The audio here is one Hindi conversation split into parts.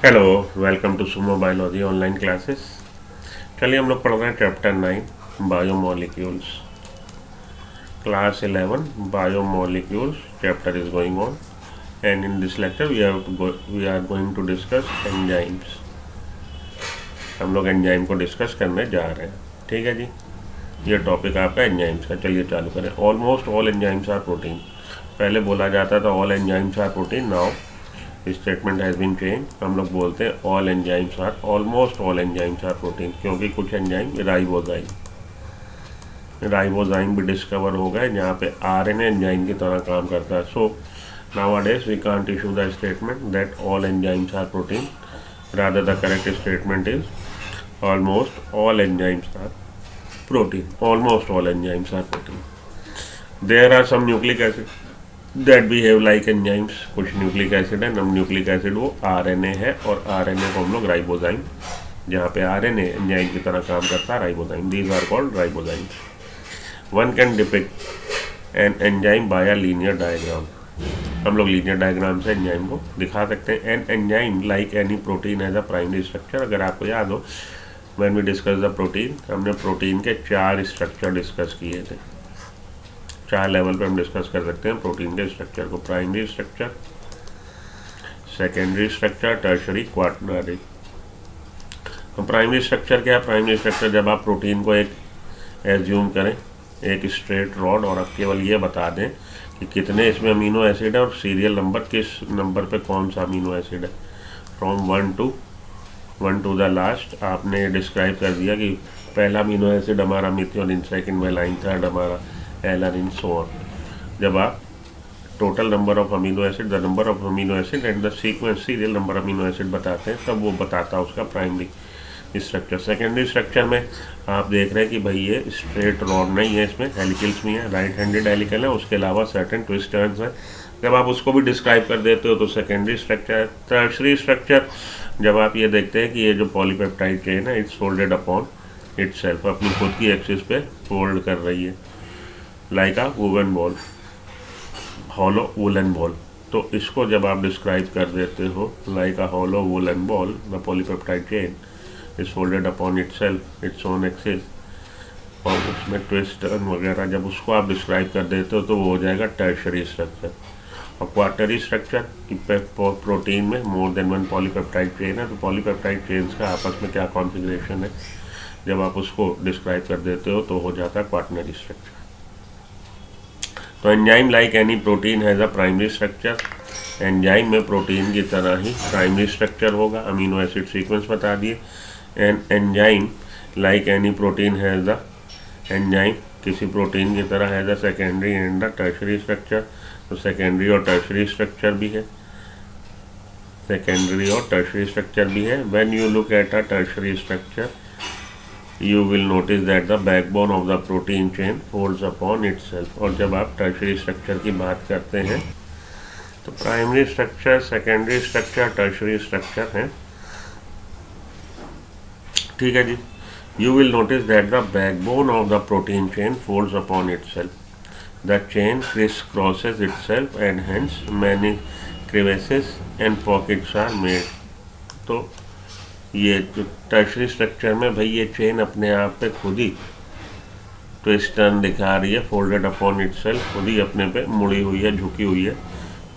Hello, welcome to Sumo biology online classes. चलिए हम लोग पढ़ रहे हैं chapter 9 biomolecules, class 11 biomolecules chapter is going on and in this lecture we are going to discuss enzymes. हम लोग एंजाइम को डिस्कस करने जा रहे हैं। ठीक है जी, ये टॉपिक आपका एंजाइम्स का। चलिए चालू करें। Almost all enzymes are protein. पहले बोला जाता था all enzymes are protein, now statement has been change. हम लोग बोलते हैं all enzymes are, almost all enzymes are protein, क्योंकि कुछ एंजाइम राइबोजाइम भी डिस्कवर हो गए जहाँ पे आरएनए एंजाइम की तरह काम करता है। सो nowadays we can't issue the statement that all enzymes are protein. Rather, the correct statement is almost all enzymes are protein. Almost all enzymes are protein. There are some nucleic acid that behave like enzymes. कुछ न्यूक्लिक एसिड है, नम न्यूक्लिक एसिड वो आरएनए है, और आरएनए को हम लोग राइबोजाइम, जहाँ पे आरएनए एंजाइम की तरह काम करता है, ribozyme. These are called ribozymes. One can depict an enzyme by a linear diagram. हम लोग लीनियर डायग्राम से एंजाइम को दिखा सकते हैं। An enzyme like any protein as a primary structure. अगर आपको याद हो, when we discuss the protein, हमने प्रोटीन के 4 स्ट्रक्चर डिस्कस किए थे। 4 लेवल पे हम डिस्कस कर सकते हैं प्रोटीन के स्ट्रक्चर को। Primary structure, secondary structure, tertiary, quaternary. तो प्राइमरी स्ट्रक्चर क्या है? प्राइमरी स्ट्रक्चर जब आप प्रोटीन को एक एज्यूम करें, एक स्ट्रेट रॉड, और आप केवल ये बता दें कि कितने इसमें अमीनो एसिड है और सीरियल नंबर किस नंबर पे कौन सा अमीनो एसिड है, फ्रॉम 1 टू द लास्ट आपने डिस्क्राइब कर दिया कि पहला अमीनो एसिड हमारा मिथियोनिन, सेकंड वेलाइन, थर्ड हमारा एलानिन, सो ऑन। जब आप total number of amino acid, the number of amino acid and the sequence, serial number amino acid बताते हैं, तब वो बताता है उसका प्राइमरी स्ट्रक्चर। सेकेंडरी स्ट्रक्चर में आप देख रहे हैं कि भाई ये स्ट्रेट रॉड नहीं है, इसमें हेलिकल्स भी हैं, राइट हैंडेड हेलिकल है, उसके अलावा सर्टेन ट्विस्ट टर्न्स हैं। जब आप उसको भी डिस्क्राइब कर देते हो तो सेकेंडरी स्ट्रक्चर है। टर्शरी स्ट्रक्चर, जब आप ये देखते हैं कि ये जो पॉलीपेप्टाइड चेन है, इट्स फोल्डेड अपॉन इटसेल्फ, अपनी खुद की एक्सिस पे फोल्ड कर रही है, लाइक अ woollen ball, hollow woollen ball. तो इसको जब आप डिस्क्राइब कर देते हो like a hollow woollen ball, the polypeptide chain is folded upon itself, its own axis, और उसमें ट्विस्ट टर्न वगैरह, जब उसको आप डिस्क्राइब कर देते हो तो वो हो जाएगा टर्शरी स्ट्रक्चर। और क्वार्टरी स्ट्रक्चर कि प्रोटीन में more than one polypeptide chain है, तो पॉलीपेप्टाइड चेन्स का आपस में क्या कॉन्फ़िगरेशन है, जब आप उसको डिस्क्राइब कर देते हो तो हो जाता है क्वाटरनरी स्ट्रक्चर। तो enzyme like any protein has a primary structure. Enzyme में प्रोटीन की तरह ही प्राइमरी स्ट्रक्चर होगा, अमीनो एसिड सीक्वेंस बता दिए। And enzyme like any protein has the, enzyme किसी प्रोटीन की तरह has the secondary and the tertiary structure. तो सेकेंडरी और टर्शरी स्ट्रक्चर भी है, सेकेंडरी और टर्शरी स्ट्रक्चर भी है। When you look at a tertiary structure, you will notice that the backbone of the protein chain folds upon itself। और जब आप टर्शरी स्ट्रक्चर की बात करते हैं तो primary structure, secondary structure, tertiary structure है। ठीक है जी। You will notice that the backbone of the protein chain folds upon itself. The chain crisscrosses itself and hence many crevices and pockets are made। तो ये जो टर्शरी स्ट्रक्चर में भाई ये चेन अपने आप पे खुद ही ट्विस्ट टर्न दिखा रही है, फोल्डेड अपॉन इटसेल्फ, खुद ही अपने पे मुड़ी हुई है, झुकी हुई है।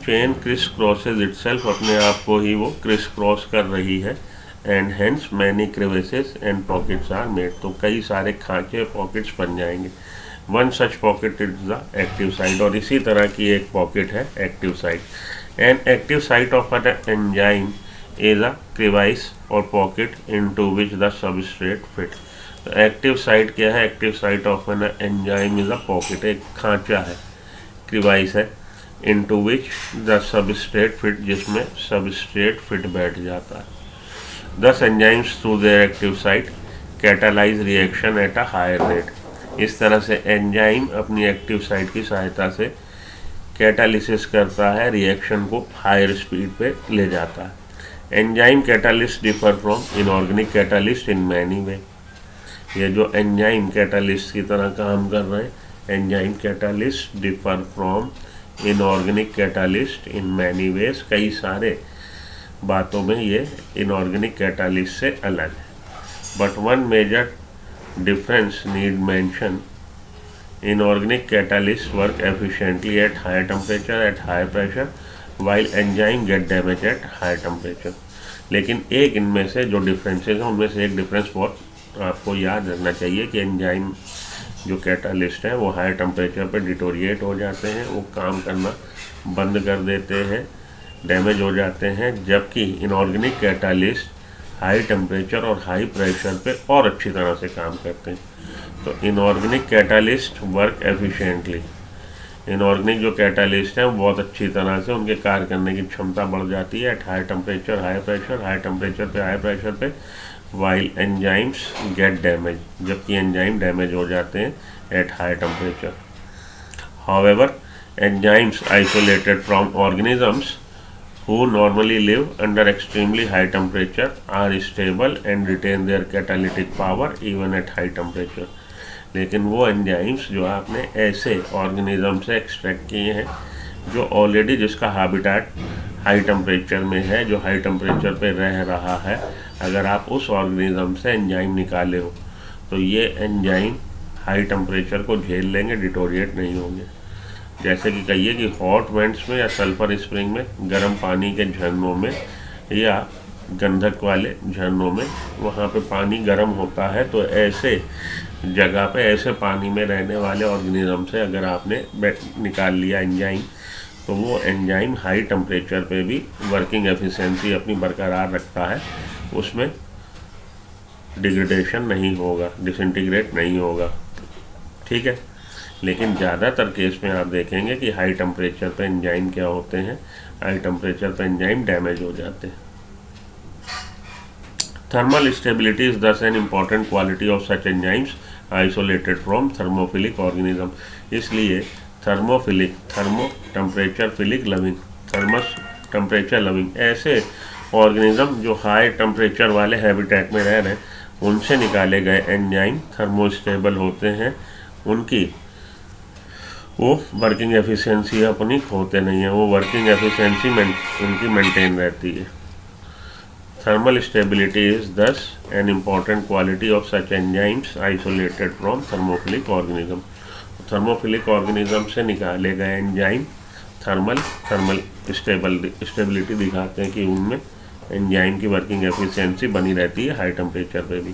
चेन क्रिस क्रॉसेज इटसेल्फ, अपने आप को ही वो क्रिस क्रॉस कर रही है। And hence many crevices and pockets are made. तो कई सारे खांचे, पॉकेट्स बन जाएंगे। One such pocket is the active site, और इसी तरह की एक पॉकेट है active site. An active site of an enzyme is a crevice or pocket into which the substrate fit। तो एक्टिव साइट क्या है? Active site of an enzyme is a pocket, एक खांचा है, क्रिवाइस है, into which the substrate fit, जिसमें सबस्ट्रेट फिट बैठ जाता है। Thus enzymes through their active site catalyze reaction at a higher rate। इस तरह से एंजाइम अपनी एक्टिव साइट की सहायता से कैटालिसिस करता है, रिएक्शन को हायर स्पीड पे ले जाता है। Enzyme catalyst differ from inorganic catalyst in many way. ये जो एंजाइम कैटालिस्ट की तरह काम कर रहे हैं, enzyme catalyst differ from inorganic catalyst in many ways, कई सारे बातों में ये इनऑर्गेनिक कैटालिस्ट से अलग है। But one major difference need mention, inorganic catalyst work efficiently at high temperature at high pressure while enzyme get damage at high temperature. लेकिन एक इनमें से जो डिफरेंसेस हैं उनमें से एक डिफरेंस बहुत आपको याद रखना चाहिए कि एंजाइम जो कैटालिस्ट है वो हाई टेम्परेचर पर डिटोरिएट हो जाते हैं, वो काम करना बंद कर देते हैं, डैमेज हो जाते हैं, जबकि इनऑर्गेनिक कैटालिस्ट हाई टेम्परेचर और हाई प्रेशर पे और अच्छी तरह से काम करते हैं। तो inorganic catalyst work efficiently, inorganic जो कैटालिस्ट हैं वो बहुत अच्छी तरह से उनके कार्य करने की क्षमता बढ़ जाती है eight high temperature high pressure, high temperature पे हाई प्रेशर पे, वाइल एंजाइम्स गेट डैमेज, जबकि एंजाइम डैमेज हो जाते हैं eight high temperature. However enzymes isolated from organisms who normally live under extremely high temperature are stable and retain their catalytic power even at high temperature। लेकिन वो एंजाइम्स जो आपने ऐसे ऑर्गेनिज्म से एक्सट्रैक्ट किए हैं जो ऑलरेडी जिसका हैबिटेट हाई टेम्परेचर में है, जो हाई टेम्परेचर पे रह रहा है, अगर आप उस ऑर्गेनिज्म से एंजाइम निकाले हो तो ये एंजाइम हाई टेम्परेचर को झेल लेंगे, डिटोरिएट नहीं होंगे। जैसे कि कहिए कि हॉट वेंट्स में या सल्फर स्प्रिंग में, गर्म पानी के झरनों में या गंधक वाले झरनों में, वहाँ पे पानी गर्म होता है, तो ऐसे जगह पे ऐसे पानी में रहने वाले ऑर्गेनिज्म से अगर आपने निकाल लिया एंजाइम, तो वो एंजाइम हाई टेम्परेचर पे भी वर्किंग एफिशिएंसी अपनी बरकरार रखता है, उसमें डिग्रेडेशन नहीं होगा, डिसइंटीग्रेट नहीं होगा, ठीक है। लेकिन ज़्यादातर केस में आप देखेंगे कि हाई टेम्परेचर पे एंजाइम क्या होते हैं, हाई टेम्परेचर पे एंजाइम डैमेज हो जाते हैं। Thermal stability is thus an important quality of such enzymes isolated from thermophilic organism. इसलिए thermophilic, thermo temperature philic loving, thermos temperature loving, ऐसे ऑर्गेनिज्म जो हाई टेम्परेचर वाले हैबिटेट में रह रहे हैं, उनसे निकाले गए एंजाइम थर्मोस्टेबल होते हैं, उनकी वो वर्किंग एफिशिएंसी अपनी खोते नहीं है, वो वर्किंग एफिशिएंसी उनकी मेंटेन रहती है। Thermal stability is thus an important quality of such enzymes isolated from thermophilic organism. Thermophilic organism से निकाले गए एंजाइम थर्मल स्टेबिलिटी दिखाते हैं कि उनमें एंजाइम की वर्किंग एफिशिएंसी बनी रहती है हाई टेम्परेचर पे भी।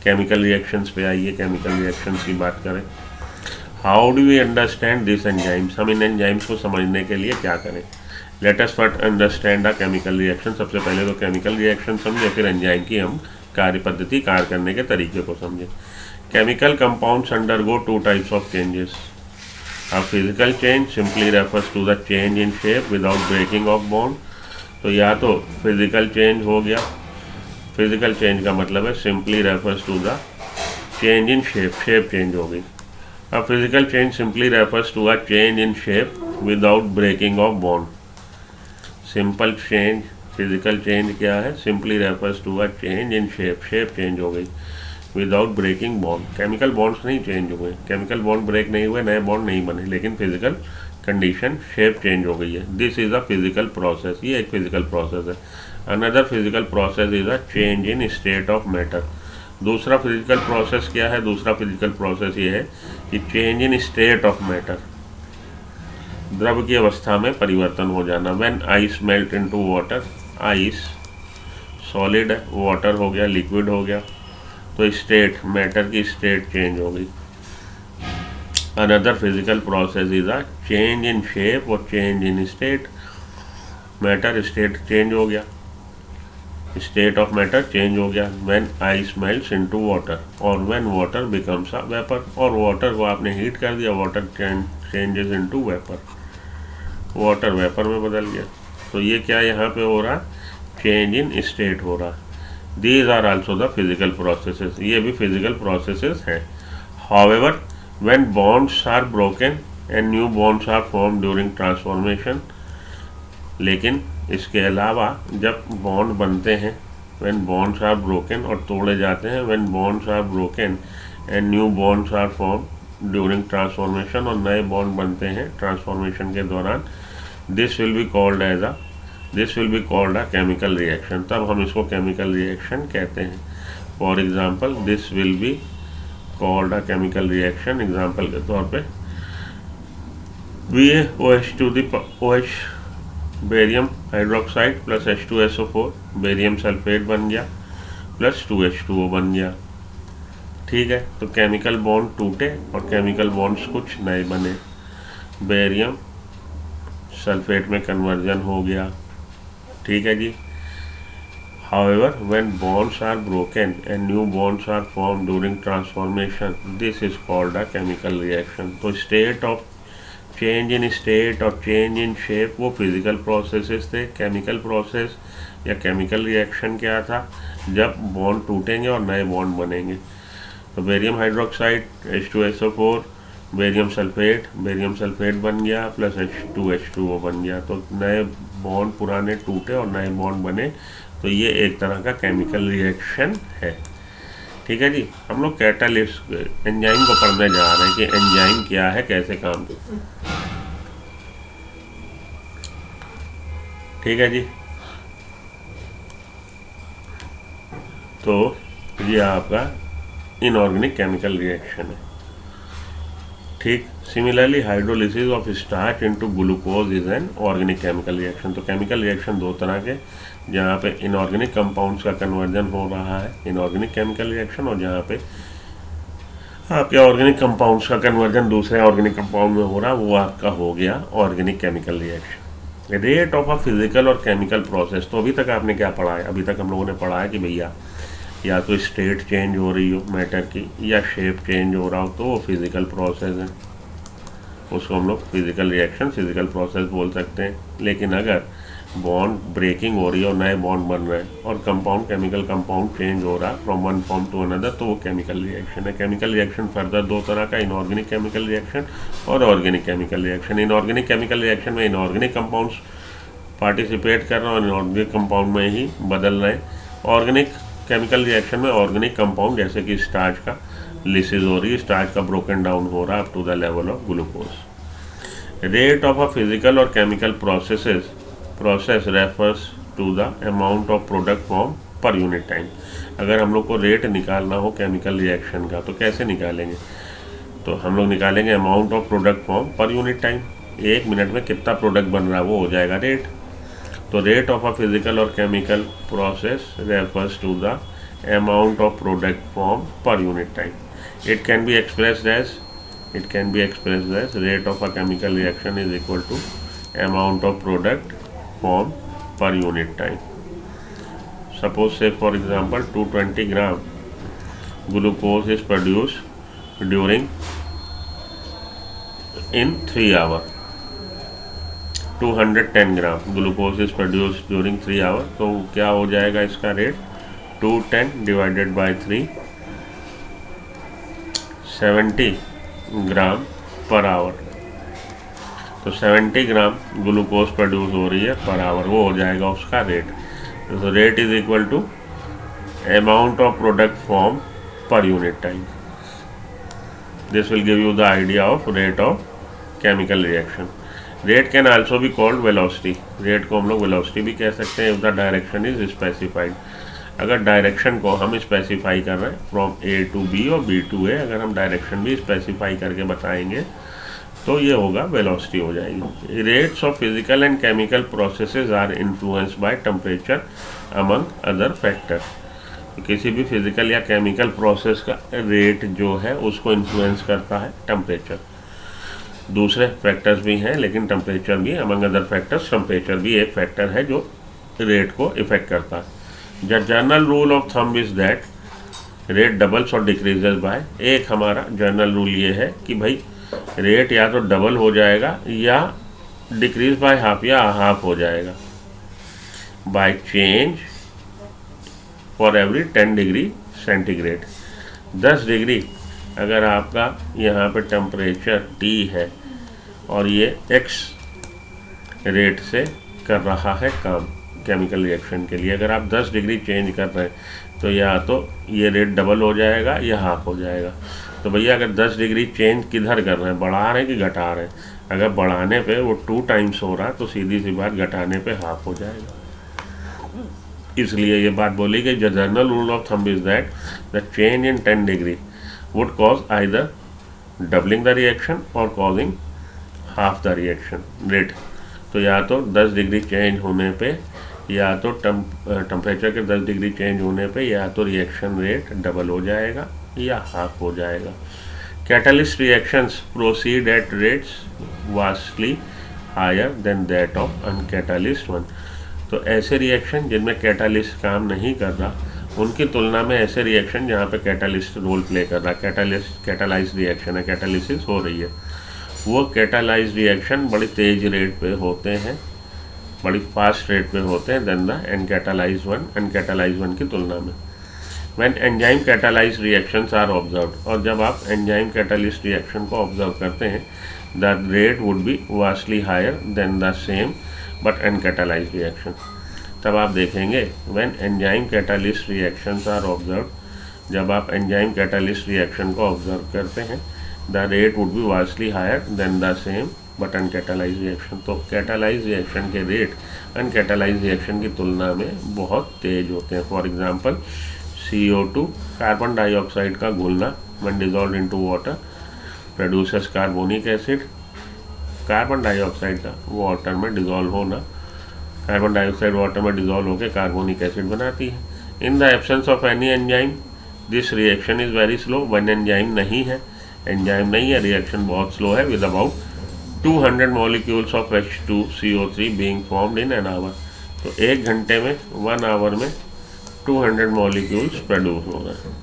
केमिकल रिएक्शंस पे आइए, केमिकल रिएक्शंस की बात करें। How do we understand this enzymes, हम इन एंजाइम्स को समझने के लिए क्या करें। Let us first understand a chemical reaction. सबसे पहले तो केमिकल रिएक्शन समझे, फिर एंजाइम की हम कार्य पद्धति, कार्य करने के तरीके को समझें। Chemical compounds undergo two types of changes. A physical change simply refers to the change in shape without breaking of bond. तो या तो फिजिकल चेंज हो गया, फिजिकल चेंज का मतलब है simply refers to the change in shape, shape change हो गई। A physical change simply refers to a change in shape without breaking of bond. Simple change, physical change क्या है? Simply refers to a change in shape, shape change हो गई without breaking bond. Chemical bonds नहीं change हुए, chemical bond break नहीं हुए, नए bond नहीं बने, लेकिन physical condition shape change हो गई है। This is a physical process, ये एक physical process है। Another physical process is a change in state of matter. दूसरा फिजिकल प्रोसेस क्या है? दूसरा फिजिकल प्रोसेस ये है कि change in state of matter, द्रव की अवस्था में परिवर्तन हो जाना। When ice melt into water, ice solid है, वाटर हो गया, लिक्विड हो गया, तो स्टेट, मैटर की स्टेट चेंज हो गई। Another physical process is a change in shape और change in state. Matter state change हो गया, स्टेट ऑफ मैटर चेंज हो गया when ice melts into water और when water becomes a vapour. और वाटर को आपने हीट कर दिया, water changes into vapour, water vapour में बदल गया। तो ये क्या यहाँ पे हो रहा? चेंज इन स्टेट हो रहा। These are also the physical processes, ये भी फिजिकल प्रोसेसेस हैं। However when bonds are broken and new bonds are form during transformation, लेकिन इसके अलावा जब बॉन्ड बनते हैं, व्हेन बॉन्ड्स आर ब्रोकन, और तोड़े जाते हैं, when bonds are broken and new bonds are form during transformation, और नए बॉन्ड बनते हैं ट्रांसफॉर्मेशन के दौरान, this will be called as a this will be called a chemical reaction, तब हम इसको केमिकल रिएक्शन कहते हैं। For example this will be called a chemical reaction, example के तौर पे VaOH टू दी OH barium hydroxide plus H2SO4 barium sulphate बन गया प्लस 2H2O बन गया। ठीक है, तो केमिकल बॉन्ड टूटे और केमिकल बॉन्ड्स कुछ नए बने, बेरियम सल्फेट में कन्वर्जन हो गया। ठीक है जी। However, when bonds are broken and new bonds are formed during transformation, this is called a chemical reaction. तो state of change in state और change in shape वो physical processes थे। chemical process या chemical reaction क्या था, जब bond टूटेंगे और नए bond बनेंगे। तो barium hydroxide H2SO4 barium sulphate बन गया प्लस H2H2O बन गया, तो नए बॉन्ड पुराने टूटे और नए बॉन्ड बने, तो ये एक तरह का केमिकल रिएक्शन है। ठीक है जी। हम लोग कैटालिस्ट एंजाइम को पढ़ने जा रहे हैं कि एंजाइम क्या है, कैसे काम करता है। ठीक है जी। तो ये आपका इनऑर्गेनिक केमिकल रिएक्शन है। ठीक। Similarly hydrolysis of starch into glucose is an organic chemical reaction. तो केमिकल रिएक्शन दो तरह के, जहाँ पे इनऑर्गेनिक कंपाउंड्स का कन्वर्जन हो रहा है, इनऑर्गेनिक केमिकल रिएक्शन, और जहाँ पे आपके ऑर्गेनिक कंपाउंड्स का कन्वर्जन दूसरे ऑर्गेनिक कंपाउंड में हो रहा है, वो आपका हो गया organic chemical reaction. Rate of a physical और केमिकल प्रोसेस। तो अभी तक आपने क्या पढ़ा है? अभी तक हम लोगों ने पढ़ा है कि भैया या तो स्टेट चेंज हो रही हो मैटर की, या शेप चेंज हो रहा हो, तो वो फिजिकल प्रोसेस है, उसको हम लोग फिजिकल रिएक्शन, फिजिकल प्रोसेस बोल सकते हैं। लेकिन अगर बॉन्ड ब्रेकिंग हो रही है और नए बॉन्ड बन रहे हैं और कंपाउंड, केमिकल कंपाउंड चेंज हो रहा है from one form to another, तो वो केमिकल रिएक्शन है। केमिकल रिएक्शन फर्दर दो तरह का, इनऑर्गेनिक केमिकल रिएक्शन और organic chemical reaction. Inorganic chemical reaction में इनऑर्गेनिक कंपाउंड्स पार्टिसिपेट कर रहे हैं और इनऑर्गेनिक कंपाउंड में ही बदल रहे हैं। ऑर्गेनिक केमिकल रिएक्शन में ऑर्गेनिक कंपाउंड जैसे कि स्टार्च का लिसिस हो रही है, स्टार्च का ब्रोकन डाउन हो रहा है up to the level of glucose. Rate of a physical और chemical process refers to the amount of product form per unit time. अगर हम लोग को रेट निकालना हो केमिकल रिएक्शन का, तो कैसे निकालेंगे? तो हम लोग निकालेंगे amount of product form per unit time. एक मिनट में कितना प्रोडक्ट बन रहा है वो हो जाएगा रेट। तो रेट ऑफ अ फिजिकल और chemical process refers to the amount of product form per unit time. It can be expressed as rate of a chemical reaction is equal to amount of product form per unit time. Suppose say for example 220 gram glucose is produced during in 3 hour. 210 gram glucose is produced during 3 hour, तो क्या हो जाएगा इसका rate? 210 divided by 3, 70 gram per hour. तो 70 ग्राम ग्लूकोज प्रोड्यूस हो रही है पर आवर, वो हो जाएगा उसका रेट। तो rate is equal to amount of product form per unit time. This will give you the idea of rate of chemical reaction. Rate can also be called velocity. Rate को हम लोग वेलोसिटी भी कह सकते हैं if the direction is specified. अगर डायरेक्शन को हम स्पेसिफाई कर रहे हैं फ्रॉम ए टू बी और बी टू ए, अगर हम डायरेक्शन भी स्पेसिफाई करके बताएंगे तो ये होगा वेलोसिटी हो जाएगी। Rates of physical and chemical processes are influenced by temperature among other factor. किसी भी फिजिकल या केमिकल प्रोसेस का रेट जो है उसको इन्फ्लुएंस करता है टेम्परेचर। दूसरे फैक्टर्स भी हैं लेकिन टेम्परेचर भी, अमंग अदर फैक्टर्स टेम्परेचर भी एक फैक्टर है जो रेट को इफेक्ट करता है। The general rule of thumb is that rate doubles और डिक्रीजेज बाय। एक हमारा जनरल रूल ये है कि भाई रेट या तो डबल हो जाएगा या डिक्रीज बाय हाफ या हाफ हो जाएगा by change for every 10 degree centigrade. 10 degree अगर आपका यहाँ पे टेम्परेचर T है और ये X रेट से कर रहा है काम केमिकल रिएक्शन के लिए, अगर आप 10 डिग्री चेंज कर रहे हैं तो या तो ये रेट डबल हो जाएगा या हाफ हो जाएगा। तो भैया अगर 10 डिग्री चेंज किधर कर रहे हैं, बढ़ा रहे हैं कि घटा रहे हैं? अगर बढ़ाने पे वो 2 टाइम्स हो रहा तो सीधी सी बात घटाने पे हाफ हो जाएगा। इसलिए ये बात बोली गई, the general rule of thumb is that the change in 10 degree would cause either doubling the reaction और causing half the reaction rate. तो या तो 10 डिग्री चेंज होने पे, या तो टेम्परेचर के 10 डिग्री चेंज होने पे या तो रिएक्शन रेट डबल हो जाएगा या हाफ हो जाएगा। Catalyst reactions proceed at rates vastly higher than that of uncatalyst one. तो ऐसे रिएक्शन जिनमें कैटालिस्ट काम नहीं कर रहा, उनकी तुलना में ऐसे रिएक्शन जहाँ पे कैटालिस्ट रोल प्ले कर रहा, कैटालाइज रिएक्शन है, कैटालिसिस हो रही है, वो कैटालाइज रिएक्शन बड़ी तेज रेट पे होते हैं, बड़ी फास्ट रेट पे होते हैं देन द अनकैटालाइज वन की तुलना में। When enzyme catalyse reactions are observed, और जब आप एंजाइम कैटालिस्ट रिएक्शन को ऑब्जर्व करते हैं, the rate would be vastly higher than the same but uncatalyse reaction. तब आप देखेंगे when enzyme catalyst reactions are observed, जब आप एंजाइम कैटालिस्ट रिएक्शन को ऑब्जर्व करते हैं, the rate would be vastly higher than the same but uncatalyse reaction. तो कैटालाइज रिएक्शन के रेट अनकैटालाइज रिएक्शन की तुलना में बहुत तेज होते हैं। For example CO2 carbon dioxide का घुलना when dissolved into water produces carbonic acid. Carbon dioxide का वाटर में डिजॉल्व होना, कार्बन डाइऑक्साइड वाटर में डिजॉल्व होकर कार्बोनिक एसिड बनाती है। In the absence of any enzyme this reaction is very slow. One enzyme नहीं है, रिएक्शन बहुत स्लो है with about 200 molecules of H2CO3 being formed in an hour. तो 1 घंटे में 1 आवर में 200 मॉलिक्यूल्स प्रोड्यूस हो रहे हैं।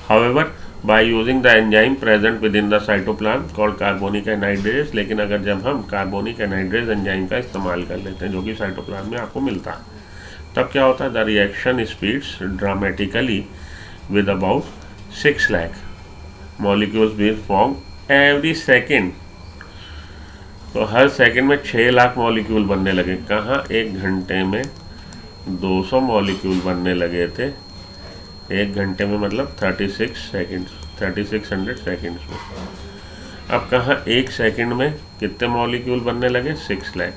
However by using the enzyme present with in the cytoplasm called carbonic anhydrase, लेकिन अगर जब हम कार्बोनिक एनहाइड्रेज एंजाइम का इस्तेमाल कर लेते हैं जो कि साइटोप्लाज्म में आपको मिलता है, तब क्या होता है, the reaction speeds dramatically with about 6 lakh molecules being form every second. तो हर सेकेंड में 6 लाख मॉलिक्यूल बनने लगे। कहाँ, 1 घंटे में 200 मॉलिक्यूल बनने लगे थे। 1 घंटे में मतलब 3600 सेकेंड्स में। अब कहाँ 1 सेकेंड में कितने मॉलिक्यूल बनने लगे, 6 लाख।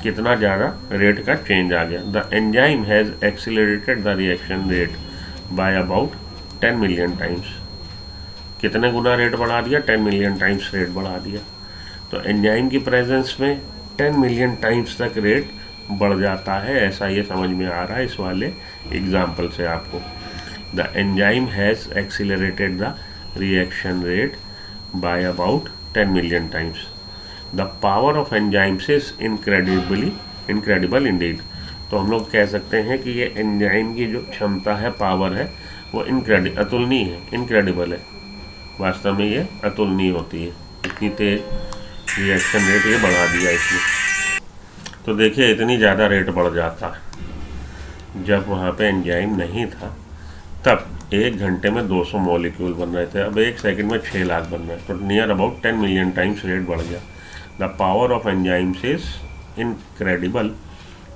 कितना ज़्यादा रेट का चेंज आ गया। The enzyme has accelerated the reaction rate by about 10 million times. कितने गुना रेट बढ़ा दिया, 10 मिलियन टाइम्स रेट बढ़ा दिया। तो एंजाइम की प्रेजेंस में 10 मिलियन टाइम्स तक रेट बढ़ जाता है, ऐसा ये समझ में आ रहा है इस वाले एग्जाम्पल से आपको। The enzyme has accelerated the reaction rate by about 10 million times. The power of enzymes is incredible Indeed. तो हम लोग कह सकते हैं कि ये एंजाइम की जो क्षमता है, पावर है, वो अतुलनीय है, इनक्रेडिबल है। वास्तव में ये अतुलनीय होती है, इतनी तेज रिएक्शन रेट ये बढ़ा दिया इसमें। तो देखिए इतनी ज़्यादा रेट बढ़ जाता है। जब वहाँ पे एंजाइम नहीं था तब 1 घंटे में 200 मॉलिक्यूल बन रहे थे, अब 1 सेकंड में 6 लाख बन रहे हैं। तो near about 10 million times rate बढ़ गया। The power of enzymes is incredible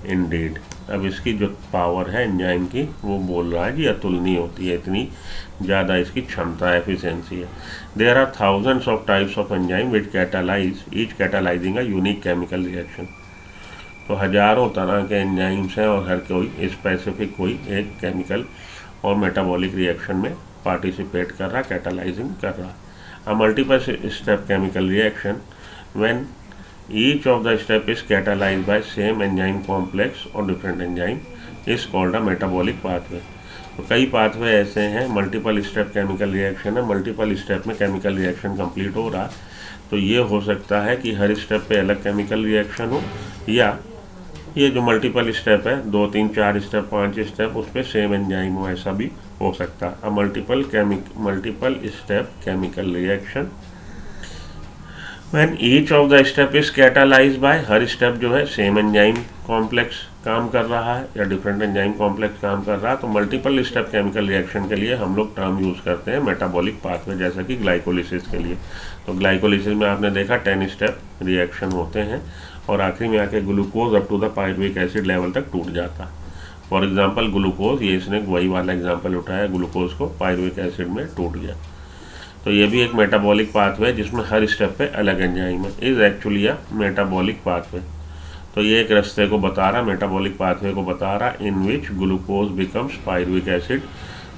Indeed. अब इसकी जो पावर है एंजाइम की, वो बोल रहा है जी अतुलनीय होती है, इतनी ज़्यादा इसकी क्षमता, एफिशिएंसी है। There are thousands of types of enzyme which catalyse, each catalysing a unique chemical reaction. तो हज़ारों तरह के एंजाइम्स हैं और हर कोई स्पेसिफिक कोई एक केमिकल और मेटाबॉलिक रिएक्शन में पार्टिसिपेट कर रहा, कैटालाइजिंग कर रहा। A multiple step chemical reaction when each of the step is catalyzed by same enzyme complex or different enzyme is called a metabolic pathway। तो कई पाथवे ऐसे हैं, मल्टीपल स्टेप केमिकल रिएक्शन है, मल्टीपल स्टेप में केमिकल रिएक्शन कंप्लीट हो रहा। तो ये हो सकता है कि हर स्टेप पे अलग केमिकल रिएक्शन हो, या ये जो मल्टीपल स्टेप है, 2 3 4 स्टेप 5 स्टेप, उस पर सेम एंजाइम हो, ऐसा भी हो सकता है। Multiple step chemical reaction when each of the step is catalyze by, हर स्टेप जो है सेम एंजाइम कॉम्प्लेक्स काम कर रहा है या डिफरेंट एंजाइम कॉम्प्लेक्स काम कर रहा है। तो मल्टीपल स्टेप केमिकल रिएक्शन के लिए हम लोग टर्म यूज़ करते हैं मेटाबॉलिक पाथवे, जैसा कि ग्लाइकोलिसिस के लिए। तो ग्लाइकोलिसिस में आपने देखा 10 स्टेप रिएक्शन होते हैं और आखिरी में आके glucose up to the pyruvic acid level तक टूट जाता। फॉर एग्जाम्पल ग्लूकोज, ये इसने वही वाला एग्जाम्पल उठाया, ग्लूकोज को पायरुविक एसिड में टूट गया। तो ये भी एक मेटाबॉलिक पाथवे है जिसमें हर स्टेप पे अलग एंजाइम है, is actually a metabolic pathway. तो ये एक रास्ते को बता रहा, मेटाबॉलिक पाथवे को बता रहा, in which glucose becomes pyruvic acid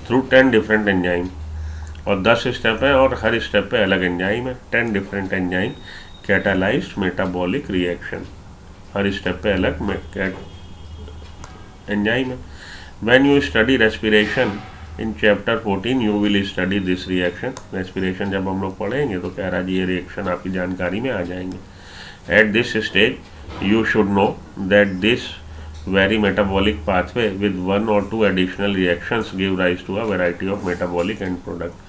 through 10 different enzyme. और 10 स्टेप है और हर स्टेप पे अलग एंजाइम है, 10 different enzyme catalysed metabolic reaction, हर स्टेप पे अलग एंजाइम है। When you study respiration in chapter 14 you will study this reaction. Respiration जब हम लोग पढ़ेंगे तो कह रहा जी ये रिएक्शन आपकी जानकारी में आ जाएंगे। At this stage you should know that this very metabolic pathway with 1 or 2 additional reactions give rise to a variety of metabolic end product।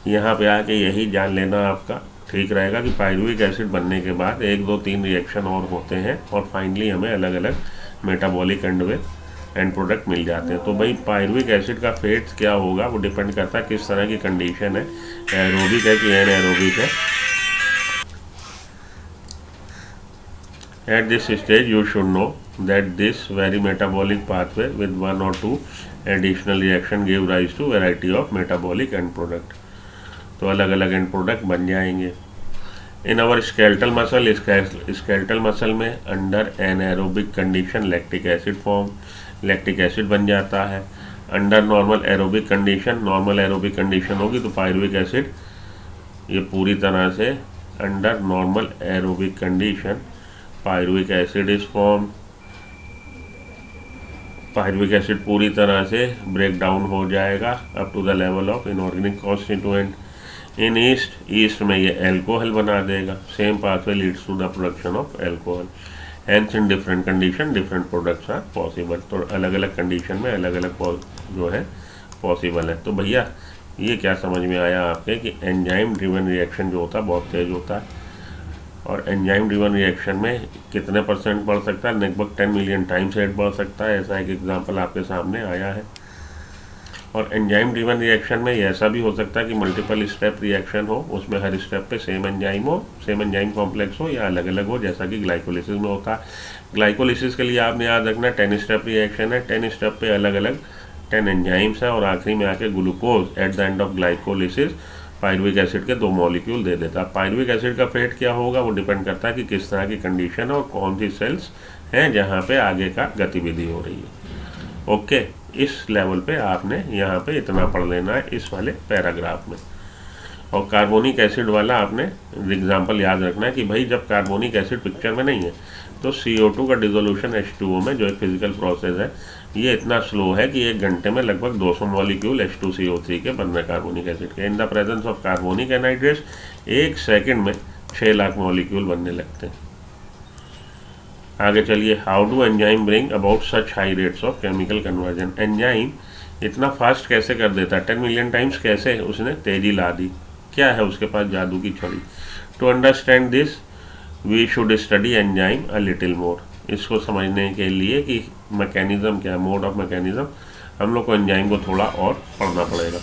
यहाँ पे आके यही जान लेना आपका ठीक रहेगा कि पायरुविक एसिड बनने के बाद 1, 2, 3 रिएक्शन और होते हैं और फाइनली हमें अलग अलग मेटाबॉलिक एंड प्रोडक्ट मिल जाते हैं। तो भाई पायरुविक एसिड का फेट क्या होगा वो डिपेंड करता है किस तरह की कंडीशन है, एरोबिक है कि एनाएरोबिक है। At this stage you should know that this very metabolic pathway with 1 or 2 additional reaction give rise to variety of metabolic end product। तो अलग अलग एंड प्रोडक्ट बन जाएंगे। In our skeletal muscle, skeletal muscle में under anaerobic condition lactic acid form, lactic acid बन जाता है। Under normal aerobic condition, normal aerobic condition होगी तो पायरुविक एसिड ये पूरी तरह से under normal aerobic condition pyruvic acid is form. Pyruvic acid पूरी तरह से ब्रेक डाउन हो जाएगा up to the level of inorganic constituent. In yeast में ये एल्कोहल बना देगा। Same pathway Leeds to the production of alcohol. Hence in different condition different products are possible. तो अलग अलग कंडीशन में अलग अलग जो है पॉसिबल है। तो भैया ये क्या समझ में आया आपके कि एंजाइम ड्रिवन रिएक्शन जो होता है बहुत तेज होता है और एंजाइम ड्रिवन रिएक्शन में कितने % बढ़ सकता है, लगभग 10 मिलियन टाइम्स रेट बढ़ सकता है। ऐसा एक एग्जांपल आपके सामने आया है। और एंजाइम ड्रिवन रिएक्शन में ऐसा भी हो सकता है कि मल्टीपल स्टेप रिएक्शन हो, उसमें हर स्टेप पे सेम एंजाइम हो, सेम एंजाइम कॉम्प्लेक्स हो या अलग अलग हो, जैसा कि ग्लाइकोलिसिस में होता है। ग्लाइकोलिसिस के लिए आपने याद रखना 10 स्टेप रिएक्शन है, 10 स्टेप पे अलग अलग 10 एंजाइम्स है और आखिरी में आके glucose at the end of glycolysis pyruvic acid के 2 मॉलिक्यूल दे देता है। पायरुविक एसिड का फेट क्या होगा वो डिपेंड करता है कि किस तरह की कंडीशन है और कौन सी सेल्स हैं जहाँ पे आगे का गतिविधि हो रही है। ओके, इस लेवल पे आपने यहाँ पे इतना पढ़ लेना है इस वाले पैराग्राफ में। और कार्बोनिक एसिड वाला आपने एग्जाम्पल याद रखना है कि भाई जब कार्बोनिक एसिड पिक्चर में नहीं है तो CO2 का डिसोल्यूशन H2O में जो एक फिजिकल प्रोसेस है ये इतना स्लो है कि 1 घंटे में लगभग 200 मॉलिक्यूल H2CO3 के बन रहे कार्बोनिक एसिड के। In the presence of carbonic anhydrates 1 second में 6 लाख मॉलिक्यूल बनने लगते हैं। आगे चलिए, how do enzyme bring about such high rates of chemical conversion. Enzyme इतना फास्ट कैसे कर देता है, 10 मिलियन टाइम्स कैसे उसने तेजी ला दी, क्या है उसके पास जादू की छड़ी। To understand this we should study enzyme a little more. इसको समझने के लिए कि मैकेनिज्म क्या है, मोड ऑफ मैकेनिज्म, हम लोग को एंजाइम को थोड़ा और पढ़ना पड़ेगा।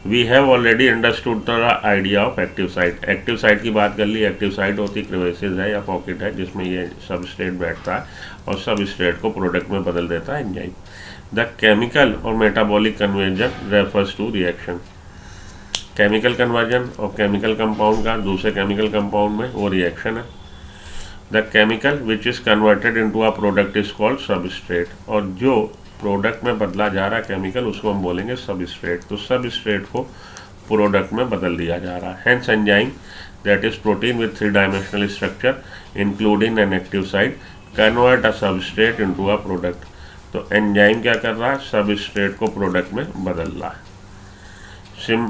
We have already understood the idea of active site. Active site की बात कर ली। एक्टिव साइट होती क्रिवेसिस है या पॉकेट है जिसमें ये सबस्ट्रेट बैठता है और सबस्ट्रेट को प्रोडक्ट में बदल देता है एंजाइम। द केमिकल और metabolic conversion refers to reaction. Chemical conversion और केमिकल कंपाउंड का दूसरे केमिकल कंपाउंड में वो रिएक्शन है। The chemical which is converted into a product is called substrate. और जो प्रोडक्ट में बदला जा रहा केमिकल उसको हम बोलेंगे सबस्ट्रेट। तो सबस्ट्रेट को प्रोडक्ट में बदल दिया जा रहा है। Hence enzyme that is protein with 3 dimensional structure including N active site convert a substrate into a product. तो एंजाइम क्या कर रहा है, सबस्ट्रेट को प्रोडक्ट में बदल रहा है।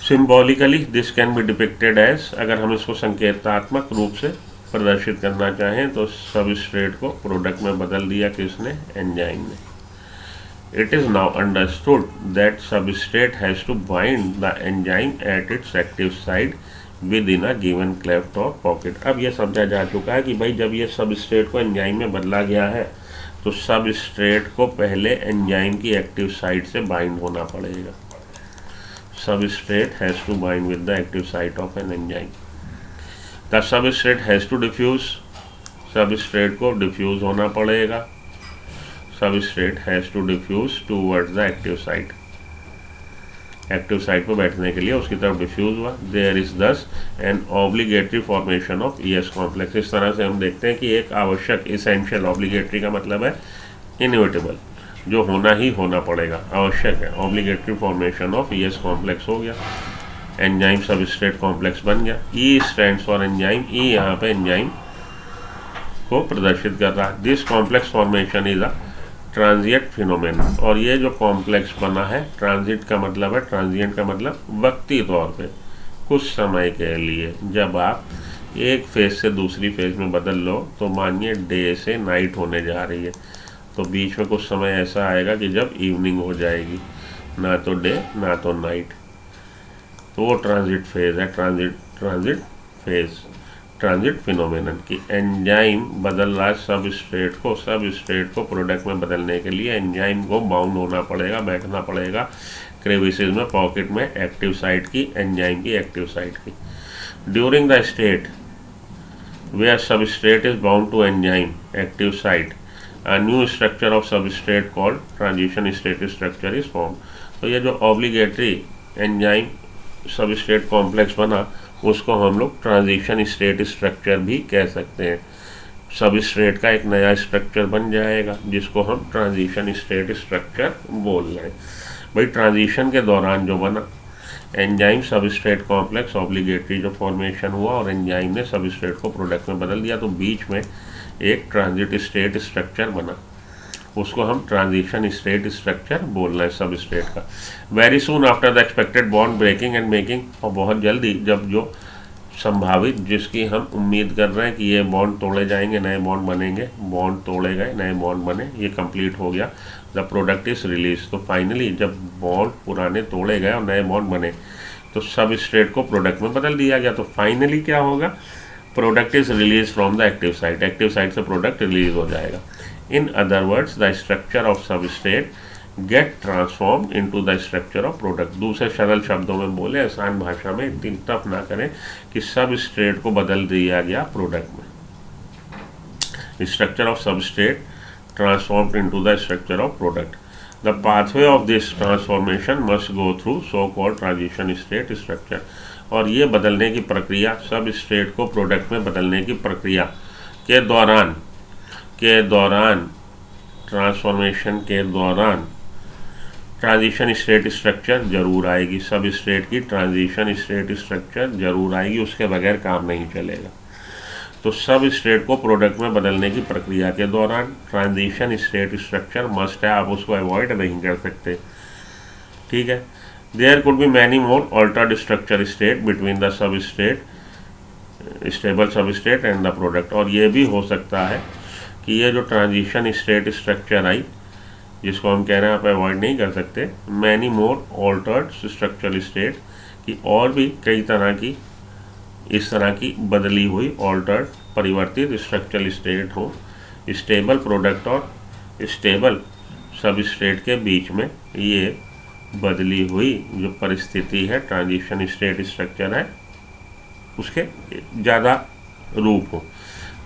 Symbolically this can be depicted as, अगर हम इसको संकेतात्मक रूप से प्रदर्शित करना चाहें तो सबस्ट्रेट को प्रोडक्ट में बदल दिया किसने, एंजाइम ने। It is now understood that substrate has to bind the enzyme at its active site within a given cleft और पॉकेट। अब यह समझा जा चुका है कि भाई जब ये सबस्ट्रेट को एंजाइम में बदला गया है तो सबस्ट्रेट को पहले एंजाइम की एक्टिव साइट से बाइंड होना पड़ेगा। Substrate has to bind with the active site of an enzyme. The substrate has to diffuse, substrate को डिफ्यूज होना पड़ेगा। Substrate has to diffuse towards the active site. Active site पर बैठने के लिए उसकी तरफ डिफ्यूज हुआ। There is thus an obligatory formation of ES complex. इस तरह से हम देखते हैं कि एक आवश्यक, इसेंशियल, ऑब्लिगेटरी का मतलब है इनएविटेबल, जो होना ही होना पड़ेगा, आवश्यक है। Obligatory formation of ES complex हो गया, एंजाइम सबस्ट्रेट कॉम्प्लेक्स बन गया। E stands for enzyme, E यहाँ पे एंजाइम को प्रदर्शित कर रहा है। This complex formation is a transient phenomena. और ये जो कॉम्प्लेक्स बना है, ट्रांजिट का मतलब है, ट्रांजिएंट का मतलब वक्ती तौर पे, कुछ समय के लिए। जब आप एक फेज से दूसरी फेज में बदल लो, तो मानिए डे से नाइट होने जा रही है, तो बीच में कुछ समय ऐसा आएगा कि जब इवनिंग हो जाएगी, ना तो डे ना तो नाइट, तो वो ट्रांजिट फेज है, ट्रांजिट फेज, ट्रांजिट फिनोमेनन की। एंजाइम बदल रहा है सबस्ट्रेट को प्रोडक्ट में बदलने के लिए एंजाइम को बाउंड होना पड़ेगा, बैठना पड़ेगा क्रेविसेस में, पॉकेट में, एक्टिव साइट की, एंजाइम की एक्टिव साइट की। During the state where substrate is bound to enzyme active site, a new structure of substrate called transition state structure is formed। तो ये जो ऑब्लिगेटरी एंजाइम सबस्ट्रेट कॉम्प्लेक्स बना, उसको हम लोग ट्रांजिशन स्टेट स्ट्रक्चर भी कह सकते हैं। सबस्ट्रेट का एक नया स्ट्रक्चर बन जाएगा, जिसको हम ट्रांजिशन स्टेट स्ट्रक्चर बोल रहे हैं। भाई ट्रांजिशन के दौरान जो बना एंजाइम सबस्ट्रेट कॉम्प्लेक्स, ऑब्लिगेटरी जो फॉर्मेशन हुआ और एंजाइम ने सबस्ट्रेट को प्रोडक्ट में बदल दिया, तो बीच में एक ट्रांजिट स्टेट स्ट्रक्चर बना, उसको हम ट्रांजिशन स्टेट स्ट्रक्चर बोल रहे हैं सबस्ट्रेट का। Very soon after the expected bond breaking and making, और बहुत जल्दी जब जो संभावित, जिसकी हम उम्मीद कर रहे हैं कि ये बॉन्ड तोड़े जाएंगे, नए बॉन्ड बनेंगे, बॉन्ड तोड़े गए, नए बॉन्ड बने, ये कंप्लीट हो गया, द प्रोडक्ट इज रिलीज। तो फाइनली जब बॉन्ड पुराने तोड़े गए और नए बॉन्ड बने, तो सबस्ट्रेट को प्रोडक्ट में बदल दिया गया। तो फाइनली क्या होगा, product is release from the active site, active site से प्रोडक्ट रिलीज हो जाएगा। In other words the structure of substrate get transform into the structure of product. दूसरे सरल शब्दों में बोले, आसान भाषा में, इतनी टफ ना करें, कि सबस्ट्रेट को बदल दिया गया प्रोडक्ट में। Structure of substrate transformed into the structure of product. The pathway of this transformation must go through so called transition state structure. और ये बदलने की प्रक्रिया, सबस्ट्रेट को प्रोडक्ट में बदलने की प्रक्रिया के दौरान ट्रांसफॉर्मेशन के दौरान ट्रांजिशन स्टेट स्ट्रक्चर जरूर आएगी। सबस्ट्रेट की ट्रांजिशन स्टेट स्ट्रक्चर जरूर आएगी, उसके बगैर काम नहीं चलेगा। तो सबस्ट्रेट को प्रोडक्ट में बदलने की प्रक्रिया के दौरान ट्रांजिशन स्टेट स्ट्रक्चर मस्ट है, आप उसको अवॉइड नहीं कर सकते, ठीक है। There could be many more altered structure state between the substrate, stable substrate and the product. और ये भी हो सकता है कि ये जो ट्रांजिशन स्टेट स्ट्रक्चर आई, जिसको हम कह रहे हैं, आप अवॉइड नहीं कर सकते, many more altered structural state, की और भी कई तरह की इस तरह की बदली हुई, ऑल्टर्ड, परिवर्तित स्ट्रक्चरल स्टेट हो स्टेबल प्रोडक्ट और स्टेबल सबस्ट्रेट के बीच में। ये बदली हुई जो परिस्थिति है, ट्रांजिशन स्टेट स्ट्रक्चर है, उसके ज़्यादा रूप हो।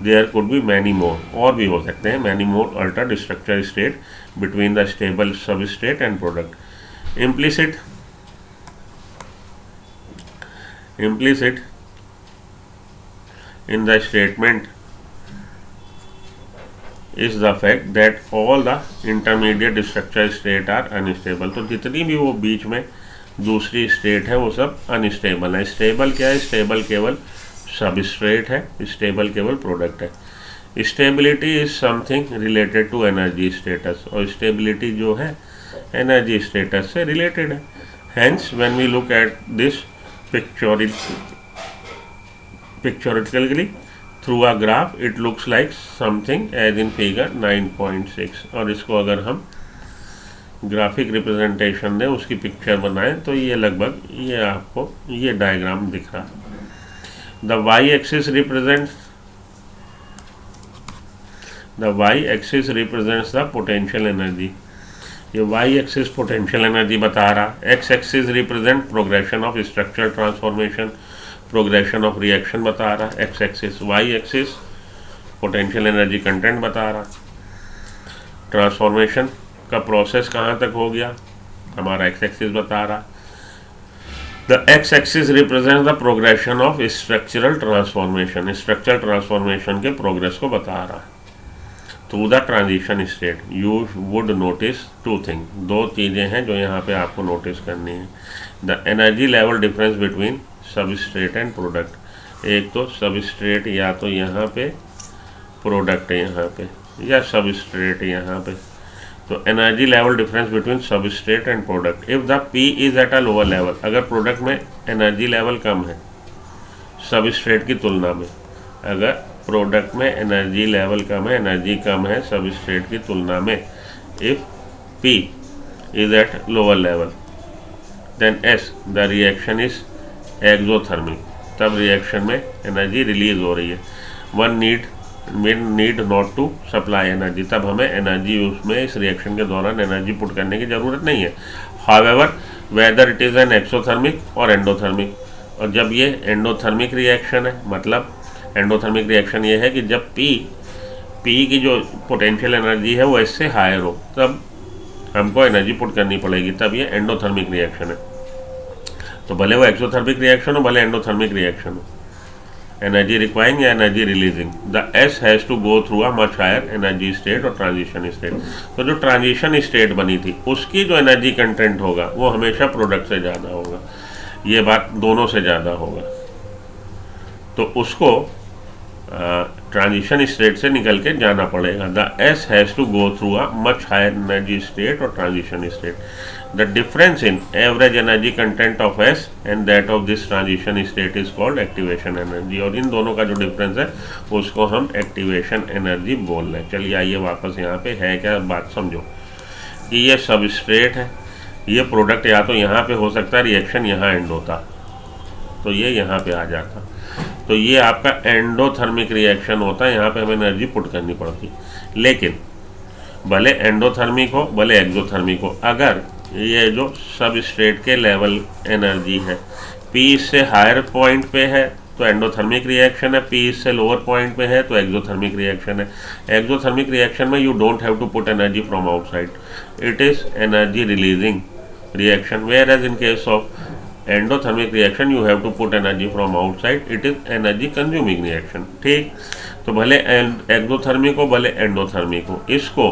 There could be many more, और भी हो सकते हैं, many more altered structure state between the stable substrate and product. Implicit in the statement is the fact that all the intermediate structure state are unstable। तो जितनी भी वो बीच में दूसरी स्टेट है, वो सब अनस्टेबल है। स्टेबल क्या है? स्टेबल केवल सबस्ट्रेट है, स्टेबल केवल प्रोडक्ट है। Stability is something related to energy status, और स्टेबिलिटी जो है एनर्जी स्टेटस से रिलेटेड है। Hence when we look at this pictorially through a graph, it looks like something as in figure 9.6। और इसको अगर हम ग्राफिक रिप्रेजेंटेशन दें, उसकी पिक्चर बनाएं, तो ये लगभग ये आपको ये डायग्राम दिख रहा है। The Y axis represents the potential energy. ये वाई एक्सिस पोटेंशियल एनर्जी बता रहा। X axis represent progression of structural transformation, progression of reaction बता रहा है X axis. Y axis potential energy content बता रहा। ट्रांसफॉर्मेशन का प्रोसेस कहाँ तक हो गया, हमारा एक्स एक्सिस बता रहा। The X axis represent the progression of structural transformation, structural transformation के प्रोग्रेस को बता रहा है। Through the transition state you would notice two thing, दो चीज़ें हैं जो यहाँ पे आपको नोटिस करनी है। The energy level difference between substrate and product, एक तो सबस्ट्रेट या तो यहाँ पे, प्रोडक्ट यहाँ पे, या सबस्ट्रेट यहाँ पे। तो energy level difference between substrate and product, if the P is at a lower level, अगर प्रोडक्ट में एनर्जी लेवल कम है सबस्ट्रेट की तुलना में, अगर प्रोडक्ट में एनर्जी लेवल कम है, एनर्जी कम है सबस्ट्रेट की तुलना में, if P is at lower level than S the reaction is exothermic, तब रिएक्शन में एनर्जी रिलीज हो रही है। One need not to supply energy, तब हमें एनर्जी उसमें इस रिएक्शन के दौरान एनर्जी पुट करने की ज़रूरत नहीं है। However whether it is an exothermic और एंडोथर्मिक, और जब ये एंडोथर्मिक रिएक्शन है, मतलब एंडोथर्मिक रिएक्शन ये है कि जब पी की जो पोटेंशियल एनर्जी है वो इससे हायर हो, तब हमको एनर्जी पुट करनी पड़ेगी, तब ये एंडोथर्मिक रिएक्शन है। तो भले वो एक्सोथर्मिक रिएक्शन हो, भले एंडोथर्मिक रिएक्शन हो, एनर्जी रिक्वायरिंग या energy releasing, the S has to go through a much higher energy state और ट्रांजिशन स्टेट। तो जो ट्रांजिशन स्टेट बनी थी उसकी जो एनर्जी कंटेंट होगा वो हमेशा प्रोडक्ट से ज़्यादा होगा, ये बात दोनों से ज़्यादा होगा। तो उसको ट्रांजिशन स्टेट से निकल के जाना पड़ेगा। The S has to go through a much higher energy state और transition state. The difference in average energy content of S and that of this transition state is called activation energy, और इन दोनों का जो डिफरेंस है उसको हम एक्टिवेशन एनर्जी बोल रहे हैं। चलिए आइए वापस यहाँ पे है क्या बात समझो कि ये सबस्ट्रेट है, ये प्रोडक्ट या तो यहाँ पे हो सकता है, रिएक्शन यहाँ एंड होता तो ये यहाँ पे आ जाता, तो ये आपका एंडोथर्मिक रिएक्शन होता है, यहाँ पे हमें एनर्जी पुट करनी पड़ती। लेकिन भले एंडोथर्मिक हो भले एक्सोथर्मिक हो, अगर ये जो सबस्ट्रेट के लेवल एनर्जी है पी इससे हायर पॉइंट पे है तो एंडोथर्मिक रिएक्शन है, पी इससे लोअर पॉइंट पे है तो एक्सोथर्मिक रिएक्शन है। एक्सोथर्मिक रिएक्शन में you don't have to put energy from outside, it is energy releasing reaction, whereas in case of endothermic reaction you have to put energy from outside, it is energy consuming reaction. ठीक, तो भले एक्सोथर्मिक हो भले एंडोथर्मिक हो, इसको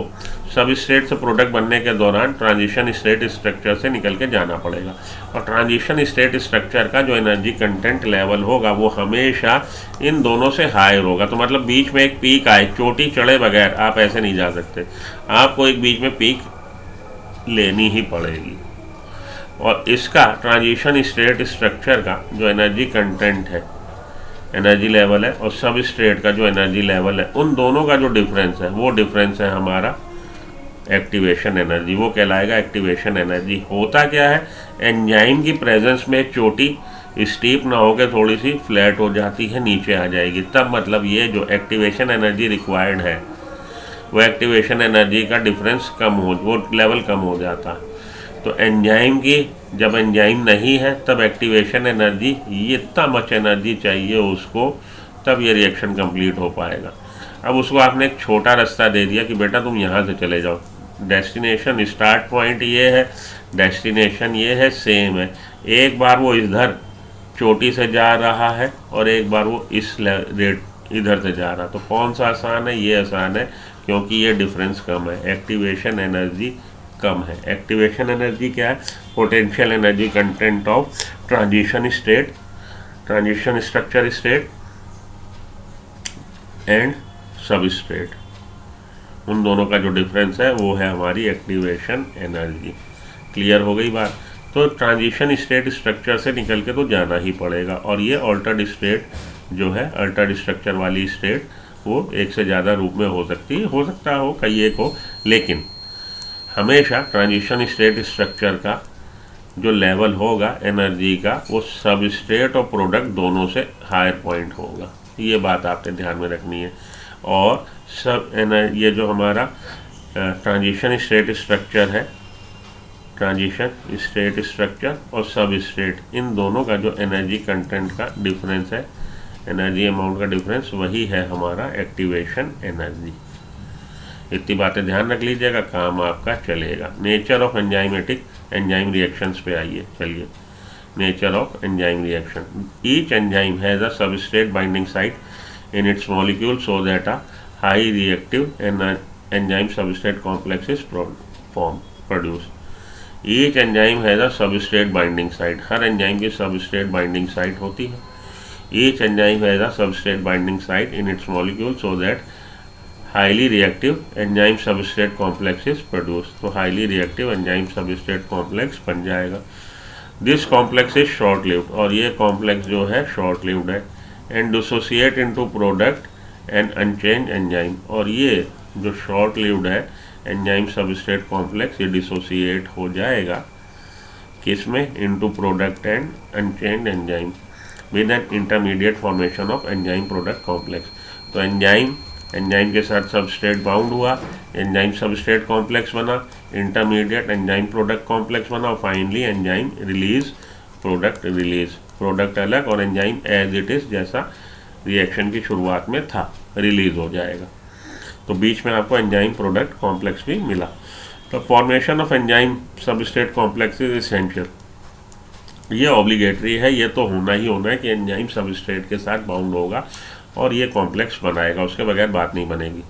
सबस्ट्रेट से प्रोडक्ट बनने के दौरान ट्रांजिशन स्टेट स्ट्रक्चर से निकल के जाना पड़ेगा, और ट्रांजिशन स्टेट स्ट्रक्चर का जो एनर्जी कंटेंट लेवल होगा वो हमेशा इन दोनों से हायर होगा। तो मतलब बीच में एक पीक आए, चोटी चढ़े बगैर आप ऐसे नहीं जा सकते, आपको एक बीच में पीक लेनी ही पड़ेगी। और इसका ट्रांजिशन स्टेट स्ट्रक्चर का जो एनर्जी कंटेंट है, एनर्जी लेवल है, और सब स्टेट का जो एनर्जी लेवल है, उन दोनों का जो डिफरेंस है वो डिफरेंस है हमारा एक्टिवेशन एनर्जी, वो कहलाएगा एक्टिवेशन एनर्जी। होता क्या है, एंजाइम की प्रेजेंस में चोटी स्टीप ना होकर थोड़ी सी फ्लैट हो जाती है, नीचे आ जाएगी, तब मतलब ये जो एक्टिवेशन एनर्जी रिक्वायर्ड है वो एक्टिवेशन एनर्जी का डिफरेंस कम हो, वो लेवल कम हो जाता है। तो एंजाइम की जब एंजाइम नहीं है तब एक्टिवेशन एनर्जी, ये इतना मच एनर्जी चाहिए उसको, तब ये रिएक्शन कंप्लीट हो पाएगा। अब उसको आपने एक छोटा रास्ता दे दिया कि बेटा तुम यहाँ से चले जाओ, डेस्टिनेशन स्टार्ट पॉइंट ये है, डेस्टिनेशन ये है, सेम है। एक बार वो इधर चोटी से जा रहा है और एक बार वो इस रेट इधर से जा रहा, तो कौन सा आसान है? ये आसान है, क्योंकि ये डिफरेंस कम है, एक्टिवेशन एनर्जी कम है। एक्टिवेशन एनर्जी क्या है? Potential energy content of transition state, transition structure state and substrate, उन दोनों का जो डिफरेंस है वो है हमारी एक्टिवेशन एनर्जी। क्लियर हो गई बात? तो ट्रांजिशन स्टेट स्ट्रक्चर से निकल के तो जाना ही पड़ेगा, और ये अल्टर्ड स्टेट जो है, अल्टर्ड स्ट्रक्चर वाली स्टेट, वो एक से ज़्यादा रूप में हो सकती है, हो सकता हो कई एक हो, लेकिन हमेशा ट्रांजिशन स्टेट स्ट्रक्चर का जो लेवल होगा एनर्जी का, वो सबस्ट्रेट और प्रोडक्ट दोनों से हायर पॉइंट होगा। ये बात आपने ध्यान में रखनी है। और ये जो हमारा ट्रांजिशन स्टेट स्ट्रक्चर है, ट्रांजिशन स्टेट स्ट्रक्चर और सबस्ट्रेट, इन दोनों का जो एनर्जी कंटेंट का डिफरेंस है, एनर्जी अमाउंट का डिफरेंस, वही है हमारा एक्टिवेशन एनर्जी। इतनी बातें ध्यान रख लीजिएगा, काम आपका चलेगा। Nature of enzymatic, enzyme reactions पे आइए। चलिए, nature of enzyme reaction. Each enzyme has a substrate binding site in its molecule so that a high reactive and enzyme substrate complex is produced. Each enzyme has a substrate binding site. Her enzyme की substrate binding site होती है. Each enzyme has a substrate binding site in its molecule so that highly reactive enzyme substrate complex is produced. तो highly reactive enzyme substrate complex बन जाएगा. This complex is short lived और ये complex जो है short lived है and dissociate into product and unchanged enzyme. और ये जो short lived है enzyme substrate complex ये dissociate हो जाएगा किसमें into product and unchanged enzyme with an intermediate formation of enzyme product complex. तो एंजाइम के साथ सबस्ट्रेट बाउंड हुआ, एंजाइम सबस्ट्रेट कॉम्प्लेक्स बना, इंटरमीडिएट एंजाइम प्रोडक्ट कॉम्प्लेक्स बना और फाइनली एंजाइम रिलीज प्रोडक्ट अलग और एंजाइम एज इट इज़ जैसा रिएक्शन की शुरुआत में था रिलीज हो जाएगा. तो बीच में आपको एंजाइम प्रोडक्ट कॉम्प्लेक्स भी मिला. तो formation of enzyme substrate complex is essential. ये ऑब्लिगेटरी है, ये तो होना ही होना है कि एंजाइम सबस्ट्रेट के साथ बाउंड होगा और ये कॉम्प्लेक्स बनाएगा, उसके बगैर बात नहीं बनेगी.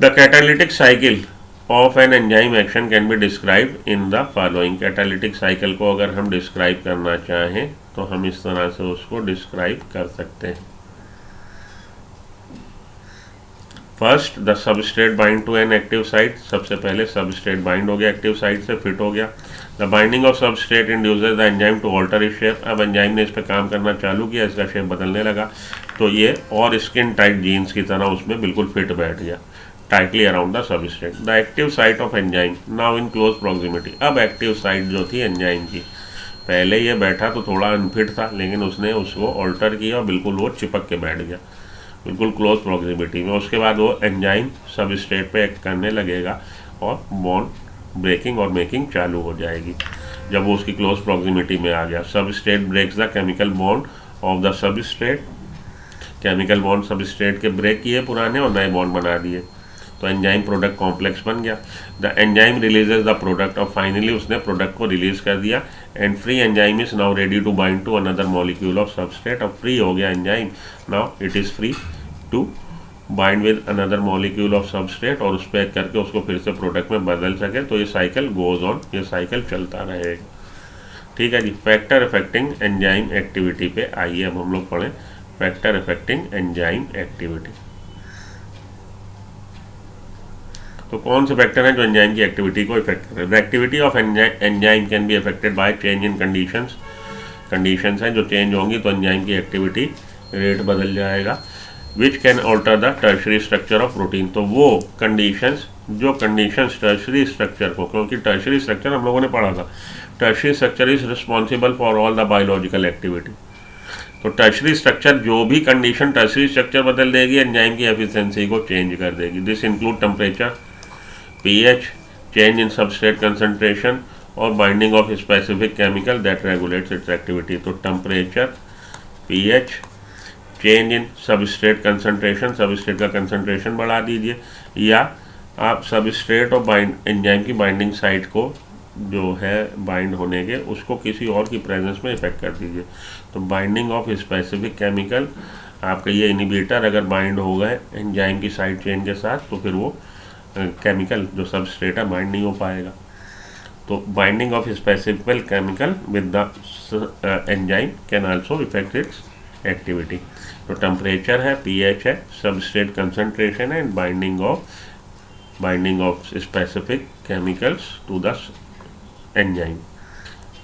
The catalytic cycle of an enzyme action can be describe in the following. Catalytic cycle को अगर हम डिस्क्राइब करना चाहें तो हम इस तरह से उसको डिस्क्राइब कर सकते हैं. First, the substrate bind to an active site. सबसे पहले सबस्ट्रेट बाइंड हो गया, एक्टिव साइट से फिट हो गया. The binding of substrate induces the enzyme to alter its shape. अब एंजाइम ने इस पर काम करना चालू किया, इसका शेप बदलने लगा तो ये और स्किन टाइट जीन्स की तरह उसमें बिल्कुल फिट बैठ गया tightly around the substrate. The active site of enzyme now in close proximity. अब एक्टिव साइट जो थी एंजाइम की, पहले ये बैठा तो थोड़ा अनफिट था लेकिन उसने उसको ऑल्टर किया और बिल्कुल वो चिपक के बैठ गया बिल्कुल क्लोज प्रॉक्सिमिटी में. उसके बाद वो एंजाइम सबस्ट्रेट पे एक्ट करने लगेगा और बॉन्ड ब्रेकिंग और मेकिंग चालू हो जाएगी जब वो उसकी क्लोज प्रॉक्सिमिटी में आ गया. Substrate breaks the chemical bond of the substrate. Chemical bond substrate के ब्रेक किए पुराने और नए बॉन्ड बना दिए तो एंजाइम प्रोडक्ट कॉम्प्लेक्स बन गया. The enzyme releases the product और फाइनली उसने प्रोडक्ट को रिलीज कर दिया and free enzyme is now ready to bind to another molecule of substrate. अब फ्री हो गया enzyme, now it is free to bind with another molecule of substrate और उस पर करके उसको फिर से प्रोडक्ट में बदल सके. तो ये साइकिल गोज ऑन, ये साइकिल चलता रहेगा. ठीक है जी. फैक्टर अफेक्टिंग एंजाइम एक्टिविटी पे आइए अब हम लोग पढ़ें. Factor affecting enzyme activity. तो कौन से फैक्टर हैं जो एंजाइम की एक्टिविटी को इफेक्ट करें. The activity of enzyme can be affected by change in conditions हैं जो चेंज होंगी तो एंजाइम की एक्टिविटी रेट बदल जाएगा. Which can alter the tertiary structure of protein. तो वो कंडीशंस टर्शरी स्ट्रक्चर को, क्योंकि टर्शरी स्ट्रक्चर हम लोगों ने पढ़ा था, tertiary structure is responsible for all the biological activity. तो टर्शरी स्ट्रक्चर जो भी कंडीशन टर्शरी स्ट्रक्चर बदल देगी एंजाइम की एफिशिएंसी को चेंज कर देगी. This include temperature, pH, change in substrate concentration और binding of specific chemical that regulates its activity. तो temperature, pH, change in substrate concentration, substrate का कंसंट्रेशन बढ़ा दीजिए या आप सबस्ट्रेट और एंजाइम की बाइंडिंग साइट को जो है बाइंड होने के उसको किसी और की प्रेजेंस में इफेक्ट कर दीजिए. तो बाइंडिंग ऑफ स्पेसिफिक केमिकल, आपका ये इनिबिटर अगर बाइंड हो गए एंजाइम की साइड चेन के साथ तो फिर वो केमिकल जो सबस्ट्रेट है बाइंड नहीं हो पाएगा. तो binding of specific chemical with the enzyme can also effect its activity. तो टेम्परेचर है, pH है, सबस्ट्रेट कंसंट्रेशन है and binding of specific chemicals to the enzyme.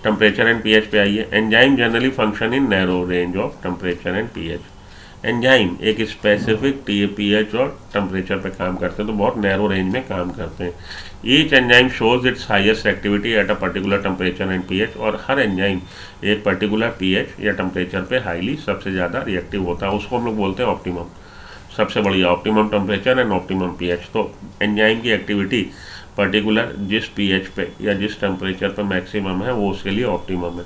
Temperature and pH पे आइए. Enzyme generally function in narrow range of temperature and pH. Enzyme एक स्पेसिफिक pH और टेम्परेचर पे काम करते हैं तो बहुत नैरो रेंज में काम करते हैं. Each enzyme shows it's highest activity at a particular temperature and pH. और हर एंजाइम एक पर्टिकुलर pH या टेम्परेचर पे हाईली सबसे ज़्यादा रिएक्टिव होता है, उसको हम लोग बोलते हैं ऑप्टिमम. सबसे बढ़िया optimum temperature and optimum pH. तो एंजाइम की एक्टिविटी पर्टिकुलर जिस pH पे या जिस टेम्परेचर पे मैक्सिमम है वो उसके लिए ऑप्टिमम है.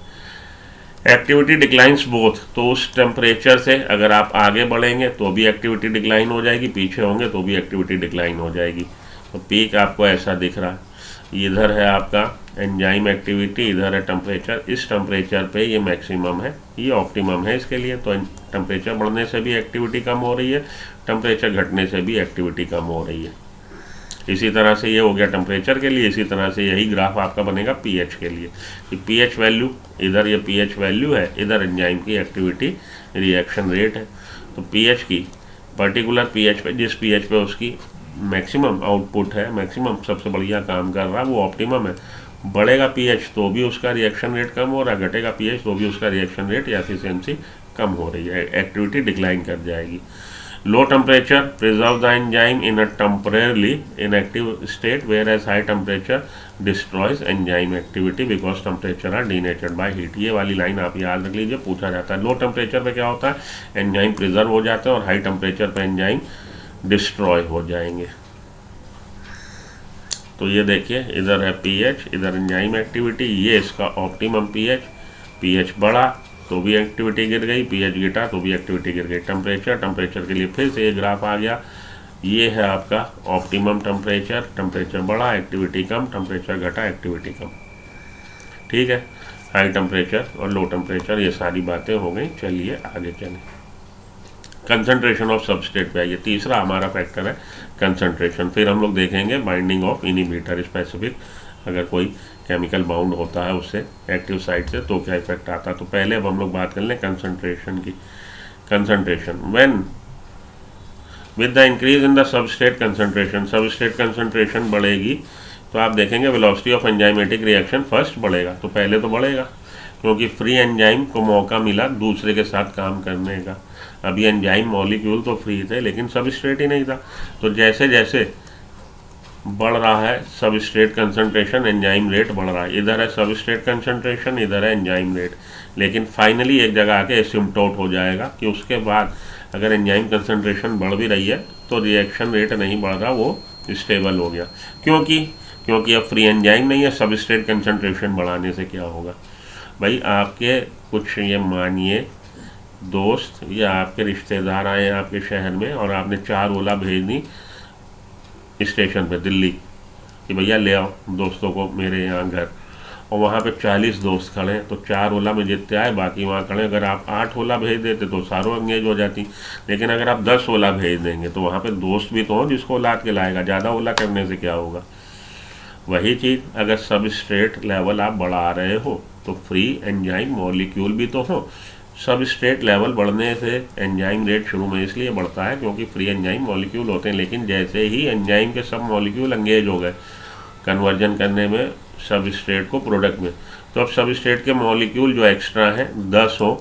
Activity declines both. तो उस टेम्परेचर से अगर आप आगे बढ़ेंगे तो भी एक्टिविटी डिक्लाइन हो जाएगी, पीछे होंगे तो भी एक्टिविटी डिक्लाइन हो जाएगी. तो पीक आपको ऐसा दिख रहा है. इधर है आपका एंजाइम एक्टिविटी, इधर है टेम्परेचर। इस टेम्परेचर पे ये मैक्सिमम है, ये ऑप्टिमम है इसके लिए। तो टेम्परेचर बढ़ने से भी एक्टिविटी कम हो रही है, टेम्परेचर घटने से भी एक्टिविटी कम हो रही है। इसी तरह से ये हो गया टेम्परेचर के लिए। इसी तरह से यही ग्राफ आपका बनेगा पीएच के लिए कि पीएच वैल्यू, इधर ये पीएच वैल्यू है, इधर एंजाइम की एक्टिविटी रिएक्शन रेट है। तो पीएच की पर्टिकुलर पीएच पे, जिस पीएच पे उसकी मैक्सिमम आउटपुट है, मैक्सिमम सबसे बढ़िया काम कर रहा है, वो ऑप्टिमम है। बढ़ेगा पीएच तो भी उसका रिएक्शन रेट कम हो रहा है, घटेगा पीएच तो भी उसका रिएक्शन रेट या एफिशिएंसी कम हो रही है, एक्टिविटी डिक्लाइन कर जाएगी। Low temperature preserve the enzyme in a temporarily inactive state, whereas high temperature destroys enzyme activity because temperature are denatured by heat. ये वाली लाइन आप याद रख लीजिए, पूछा जाता है। लो टेम्परेचर पे क्या होता है, एंजाइम प्रिजर्व हो जाते हैं और हाई टेम्परेचर पे एंजाइम डिस्ट्रॉय हो जाएंगे। तो ये देखिए, इधर है पीएच, इधर एंजाइम एक्टिविटी, ये इसका ऑप्टिमम पीएच। पीएच बढ़ा तो भी एक्टिविटी गिर गई, पीएच घटा तो भी एक्टिविटी गिर गई। टेम्परेचर के लिए फिर से ये ग्राफ आ गया। ये है आपका ऑप्टिमम टेम्परेचर, टेम्परेचर बढ़ा एक्टिविटी कम, टेम्परेचर घटा एक्टिविटी कम। ठीक है, हाई टेम्परेचर और लो टेम्परेचर, ये सारी बातें हो गई। चलिए आगे चलें। कंसंट्रेशन ऑफ सबस्ट्रेट पे आइए। तीसरा हमारा फैक्टर है कंसंट्रेशन। फिर हम लोग देखेंगे बाइंडिंग ऑफ इनहिबिटर स्पेसिफिक, अगर कोई केमिकल बाउंड होता है उससे एक्टिव साइट से तो क्या इफेक्ट आता है। तो पहले अब हम लोग बात कर लें कंसंट्रेशन की। Concentration when with the increase in the substrate concentration, substrate concentration बढ़ेगी तो आप देखेंगे velocity of enzymatic reaction first बढ़ेगा। तो पहले तो बढ़ेगा क्योंकि फ्री एंजाइम को मौका मिला दूसरे के साथ काम करने का। अभी एंजाइम मॉलिक्यूल तो फ्री थे लेकिन सबस्ट्रेट ही नहीं था। तो जैसे जैसे बढ़ रहा है सबस्ट्रेट कंसंट्रेशन, एंजाइम रेट बढ़ रहा है। इधर है सबस्ट्रेट कंसंट्रेशन, इधर है एंजाइम रेट। लेकिन फाइनली एक जगह आके एसिम्पटोट हो जाएगा कि उसके बाद अगर एंजाइम कंसंट्रेशन बढ़ भी रही है तो रिएक्शन रेट नहीं बढ़ रहा, वो स्टेबल हो गया। क्योंकि अब फ्री एंजाइम नहीं है। सबस्ट्रेट कंसंट्रेशन बढ़ाने से क्या होगा भाई, आपके कुछ ये मानिए दोस्त या आपके रिश्तेदार आए आपके शहर में और आपने 4 ओला भेज दी स्टेशन पे दिल्ली कि भैया ले आओ दोस्तों को मेरे यहाँ घर, और वहाँ पे 40 दोस्त खड़े हैं। तो 4 ओला में जितने आए बाकी वहाँ खड़े। अगर आप 8 ओला भेज देते तो सारों एंगेज हो जाती। लेकिन अगर आप 10 ओला भेज देंगे तो वहाँ पे दोस्त भी तो हो जिसको लाद के लाएगा। ज़्यादा ओला करने से क्या होगा। वही चीज़ अगर सबस्ट्रेट लेवल आप बढ़ा रहे हो तो फ्री एंजाइम मॉलिक्यूल भी तो हो। सबस्ट्रेट लेवल बढ़ने से एंजाइम रेट शुरू में इसलिए बढ़ता है क्योंकि फ्री एंजाइम मॉलिक्यूल होते हैं। लेकिन जैसे ही एंजाइम के सब मॉलिक्यूल एंगेज हो गए कन्वर्जन करने में सबस्ट्रेट को प्रोडक्ट में, तो अब सबस्ट्रेट के मॉलिक्यूल जो एक्स्ट्रा हैं 10 हो,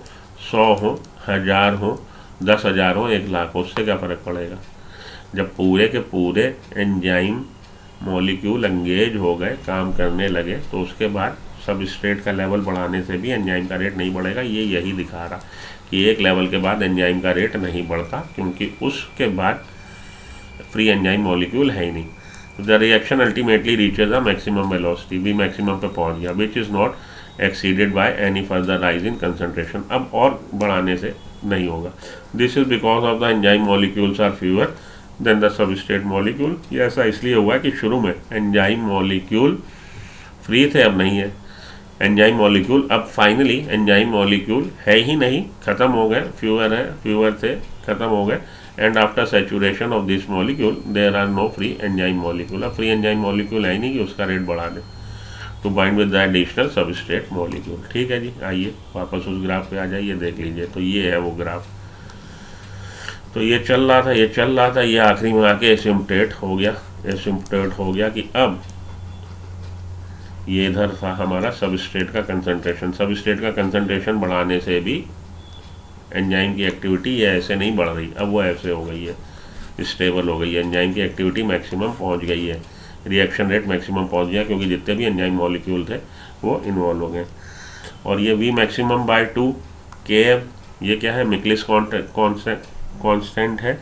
100 हो, 1000 हो, 10,000 हो, 1,00,000 हो, उससे क्या फ़र्क पड़ेगा। जब पूरे के पूरे एंजाइम मॉलिक्यूल एंगेज हो गए, काम करने लगे, तो उसके बाद सबस्ट्रेट का लेवल बढ़ाने से भी एंजाइम का रेट नहीं बढ़ेगा। ये यही दिखा रहा कि एक लेवल के बाद एंजाइम का रेट नहीं बढ़ता क्योंकि उसके बाद फ्री एंजाइम मॉलिक्यूल है ही नहीं। The reaction ultimately reaches a maximum velocity, भी मैक्सिमम पे पहुंच गया, which is not exceeded by any further rise in concentration. अब और बढ़ाने से नहीं होगा। This is because of the enzyme molecules are fewer than the substrate molecule. ये ऐसा इसलिए हुआ कि शुरू में एंजाइम मॉलिक्यूल फ्री थे, अब नहीं है एंजाइम मॉलिक्यूल। अब फाइनली एंजाइम मॉलिक्यूल है ही नहीं, ख़त्म हो गए, फ्यूअर थे, ख़त्म हो गए। And after saturation of this molecule there are no free enzyme molecule. अब फ्री एंजाइम मॉलिक्यूल है ही नहीं कि उसका रेट बढ़ा दें to bind with the additional substrate molecule. ठीक है जी, आइए वापस उस ग्राफ पे आ जाइए, देख लीजिए। तो ये है वो ग्राफ। तो ये चल रहा था, ये आखिरी में आके एसिम्पटोट हो गया कि अब ये इधर था हमारा सबस्ट्रेट का कंसंट्रेशन। सबस्ट्रेट का कंसंट्रेशन बढ़ाने से भी एंजाइम की एक्टिविटी ये ऐसे नहीं बढ़ रही, अब वो ऐसे हो गई है, स्टेबल हो गई है। एंजाइम की एक्टिविटी मैक्सिमम पहुंच गई है, रिएक्शन रेट मैक्सिमम पहुंच गया क्योंकि जितने भी एंजाइम मॉलिक्यूल थे वो इन्वॉल्व हो गए। और ये वी मैक्सिमम बाय 2 Km, ये क्या है, मिक्लिस कांस्टेंट है।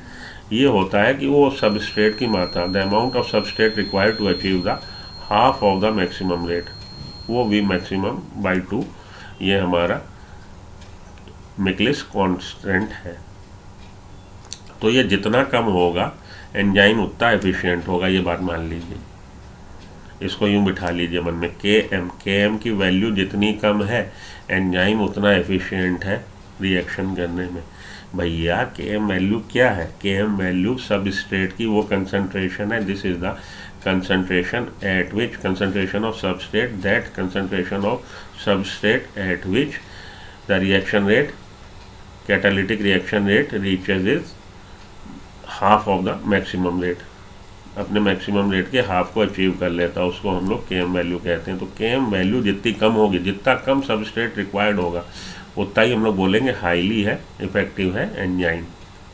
ये होता है कि वो सबस्ट्रेट की मात्रा, the amount of substrate required to achieve the half of the maximum rate, वो वी मैक्सिमम बाई 2, ये हमारा मिक्लिस कांस्टेंट है। तो ये जितना कम होगा एंजाइम उतना एफिशिएंट होगा, ये बात मान लीजिए। इसको यूँ बिठा लीजिए मन में, Km की वैल्यू जितनी कम है एंजाइम उतना एफिशिएंट है रिएक्शन करने में। भैया Km वैल्यू क्या है? Km वैल्यू सबस्ट्रेट की वो कंसंट्रेशन है, this is the concentration at which concentration of substrate, that concentration of substrate at which the reaction rate, catalytic reaction rate reaches is half of the maximum rate, अपने मैक्सिमम रेट के हाफ को अचीव कर लेता है, उसको हम लोग Km वैल्यू कहते हैं। तो Km वैल्यू जितनी कम होगी, जितना कम सबस्ट्रेट रिक्वायर्ड होगा, उतना ही हम लोग बोलेंगे हाईली है, इफेक्टिव है एंजाइम।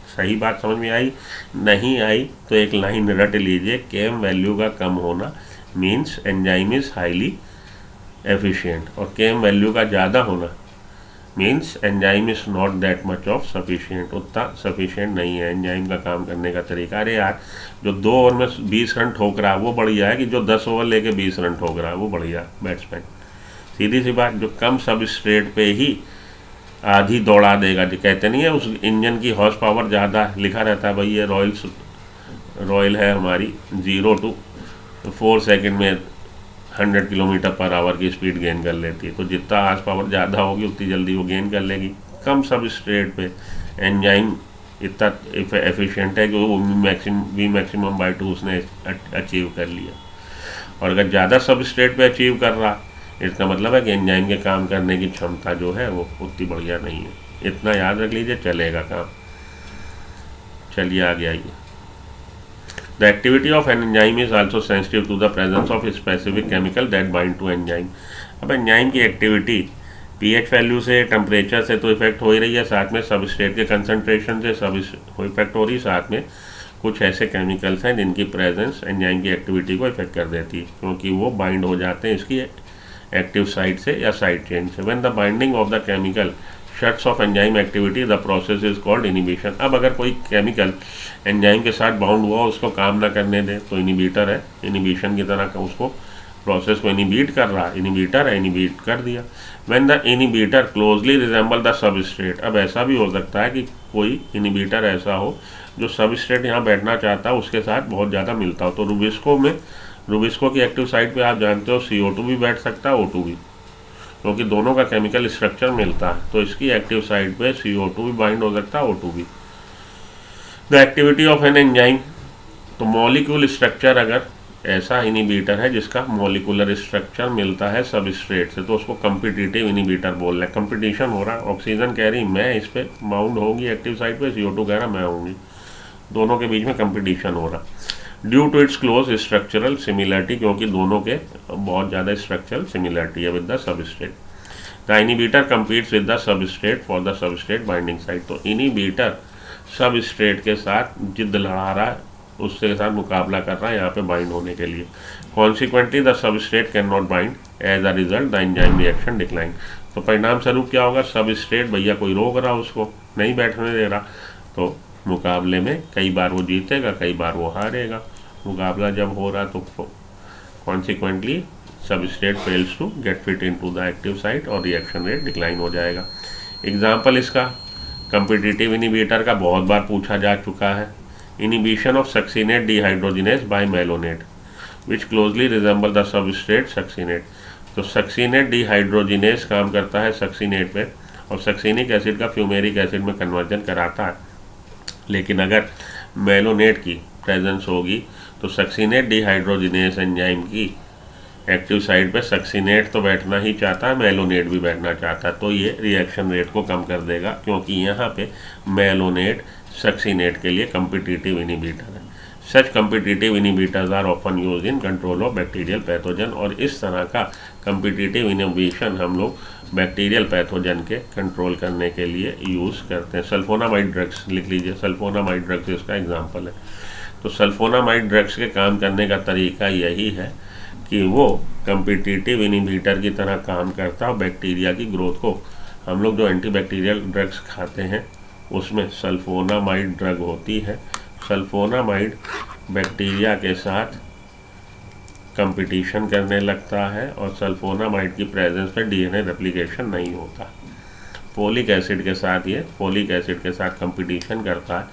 सही बात समझ में आई? नहीं आई तो एक लाइन रट लीजिए, Km वैल्यू का कम होना means enzyme is highly efficient, और Km वैल्यू का ज़्यादा होना means enzyme is not that much of sufficient, उतना सफिशिएंट नहीं है एंजाइम का काम करने का तरीका। अरे यार, जो 2 ओवर में 20 रन ठोक रहा है वो बढ़िया है कि जो 10 ओवर लेके 20 रन ठोक रहा है वो बढ़िया बैट्समैन? सीधी सी बात, जो कम सबस्ट्रेट पे ही आधी दौड़ा देगा, जो कहते नहीं है उस इंजन की हॉर्स पावर ज़्यादा, लिखा रहता है भाई ये रॉयल है हमारी 0 to 4 सेकेंड में 100 किलोमीटर पर आवर की स्पीड गेन कर लेती है। तो जितना हॉर्स पावर ज़्यादा होगी उतनी जल्दी वो गेन कर लेगी। कम सबस्ट्रेट पे एंजाइम इतना एफिशिएंट है कि वो V maximum/2 उसने अचीव कर लिया। और अगर ज़्यादा सबस्ट्रेट पे अचीव कर रहा, इसका मतलब है कि एंजाइम के काम करने की क्षमता जो है वो उतनी बढ़िया नहीं है। इतना याद रख लीजिए, चलेगा काम। चलिए आगे आइए। The activity of an enzyme is also sensitive to the presence of specific chemical that bind to enzyme. अब एंजाइम की एक्टिविटी pH वैल्यू से, टेम्परेचर से तो इफेक्ट हो ही रही है, साथ में सबस्ट्रेट के कंसंट्रेशन से सब इफेक्ट हो रही है, साथ में कुछ ऐसे केमिकल्स हैं जिनकी प्रेजेंस एंजाइम की एक्टिविटी को इफेक्ट कर देती है, क्योंकि वो बाइंड हो जाते हैं इसकी एक्टिव साइट से या साइड चेन से। When the binding of the chemical shuts of enzyme activity the process is called inhibition. अब अगर कोई केमिकल एंजाइम के साथ बाउंड हुआ, उसको काम ना करने दे, तो इनिबिटर है, इनिबिशन की तरह का उसको प्रोसेस को इनिबिट कर रहा, इनिबिटर है, इनिबिट कर दिया। When the inhibitor closely resemble the substrate. अब ऐसा भी हो सकता है कि कोई इनिबिटर ऐसा हो जो सबस्ट्रेट यहाँ बैठना चाहता है उसके साथ बहुत ज़्यादा मिलता हो। तो रुबिस्को की एक्टिव साइट पे आप जानते हो CO2 भी बैठ सकता है, O2 भी, क्योंकि दोनों का केमिकल स्ट्रक्चर मिलता है। तो इसकी एक्टिव साइट पे CO2 भी बाइंड हो सकता है, O2 भी। The activity of an enzyme, तो मॉलिक्यूल स्ट्रक्चर अगर ऐसा इनिबिटर है जिसका मॉलिकुलर स्ट्रक्चर मिलता है सबस्ट्रेट से, तो उसको कम्पिटिटिव इनिबिटर बोल रहे हैं। कंपटीशन हो रहा है, ऑक्सीजन कह रही मैं इस पर बाउंड होगी एक्टिव साइट पे, CO2 कह रहा मैं होंगी, दोनों के बीच में कंपटीशन हो रहा। Due to its close structural similarity, क्योंकि दोनों के बहुत ज़्यादा स्ट्रक्चरल सिमिलरिटी है with the substrate. The inhibitor competes with the substrate for the substrate binding site. तो इनिबिटर सबस्ट्रेट के साथ जिद लड़ा रहा है, उसके साथ मुकाबला कर रहा है यहाँ पे बाइंड होने के लिए। Consequently the substrate can not bind, as a result the enzyme reaction decline. तो परिणाम स्वरूप क्या होगा? सबस्ट्रेट भैया कोई रोक रहा, उसको नहीं बैठने दे रहा, तो मुकाबले में कई बार वो जीतेगा, कई बार वो हारेगा। मुकाबला जब हो रहा तो consequently substrate fails to get fit into the active site और रिएक्शन रेट डिक्लाइन हो जाएगा। एग्जाम्पल इसका कम्पिटिटिव इनिबिटर का बहुत बार पूछा जा चुका है। Inhibition of succinate dehydrogenase by malonate which closely resemble the substrate succinate. तो सक्सीनेट डिहाइड्रोजिनेस काम करता है सक्सीनेट पे, और सक्सीनिक एसिड का फ्यूमेरिक एसिड में कन्वर्जन कराता है। लेकिन अगर मेलोनेट की प्रेजेंस होगी तो सक्सीनेट डिहाइड्रोजिनेस एंजाइम की एक्टिव साइट पे सक्सीनेट तो बैठना ही चाहता है, मेलोनेट भी बैठना चाहता है, तो ये रिएक्शन रेट को कम कर देगा, क्योंकि यहाँ पे मेलोनेट सक्सीनेट के लिए कम्पिटिटिव इनिबिटर है। Such competitive inhibitors are often use in control of bacterial pathogen. और इस तरह का कम्पिटिटिव इनिबिशन हम लोग बैक्टीरियल पैथोजन के कंट्रोल करने के लिए यूज़ करते हैं। सल्फोनामाइड ड्रग्स लिख लीजिए, सल्फोनामाइड ड्रग्स इसका एग्जाम्पल है। तो सल्फोनामाइड ड्रग्स के काम करने का तरीका यही है कि वो कम्पिटिटिव इनिबिटर की तरह काम करता है। बैक्टीरिया की ग्रोथ को हम लोग जो एंटीबैक्टीरियल ड्रग्स खाते हैं उसमें सल्फोनामाइड ड्रग होती है। सल्फोनामाइड बैक्टीरिया के साथ कंपटीशन करने लगता है और सल्फोनामाइड की प्रेजेंस में डीएनए रेप्लिकेशन नहीं होता। फोलिक एसिड के साथ ये फोलिक एसिड के साथ कंपटीशन करता है,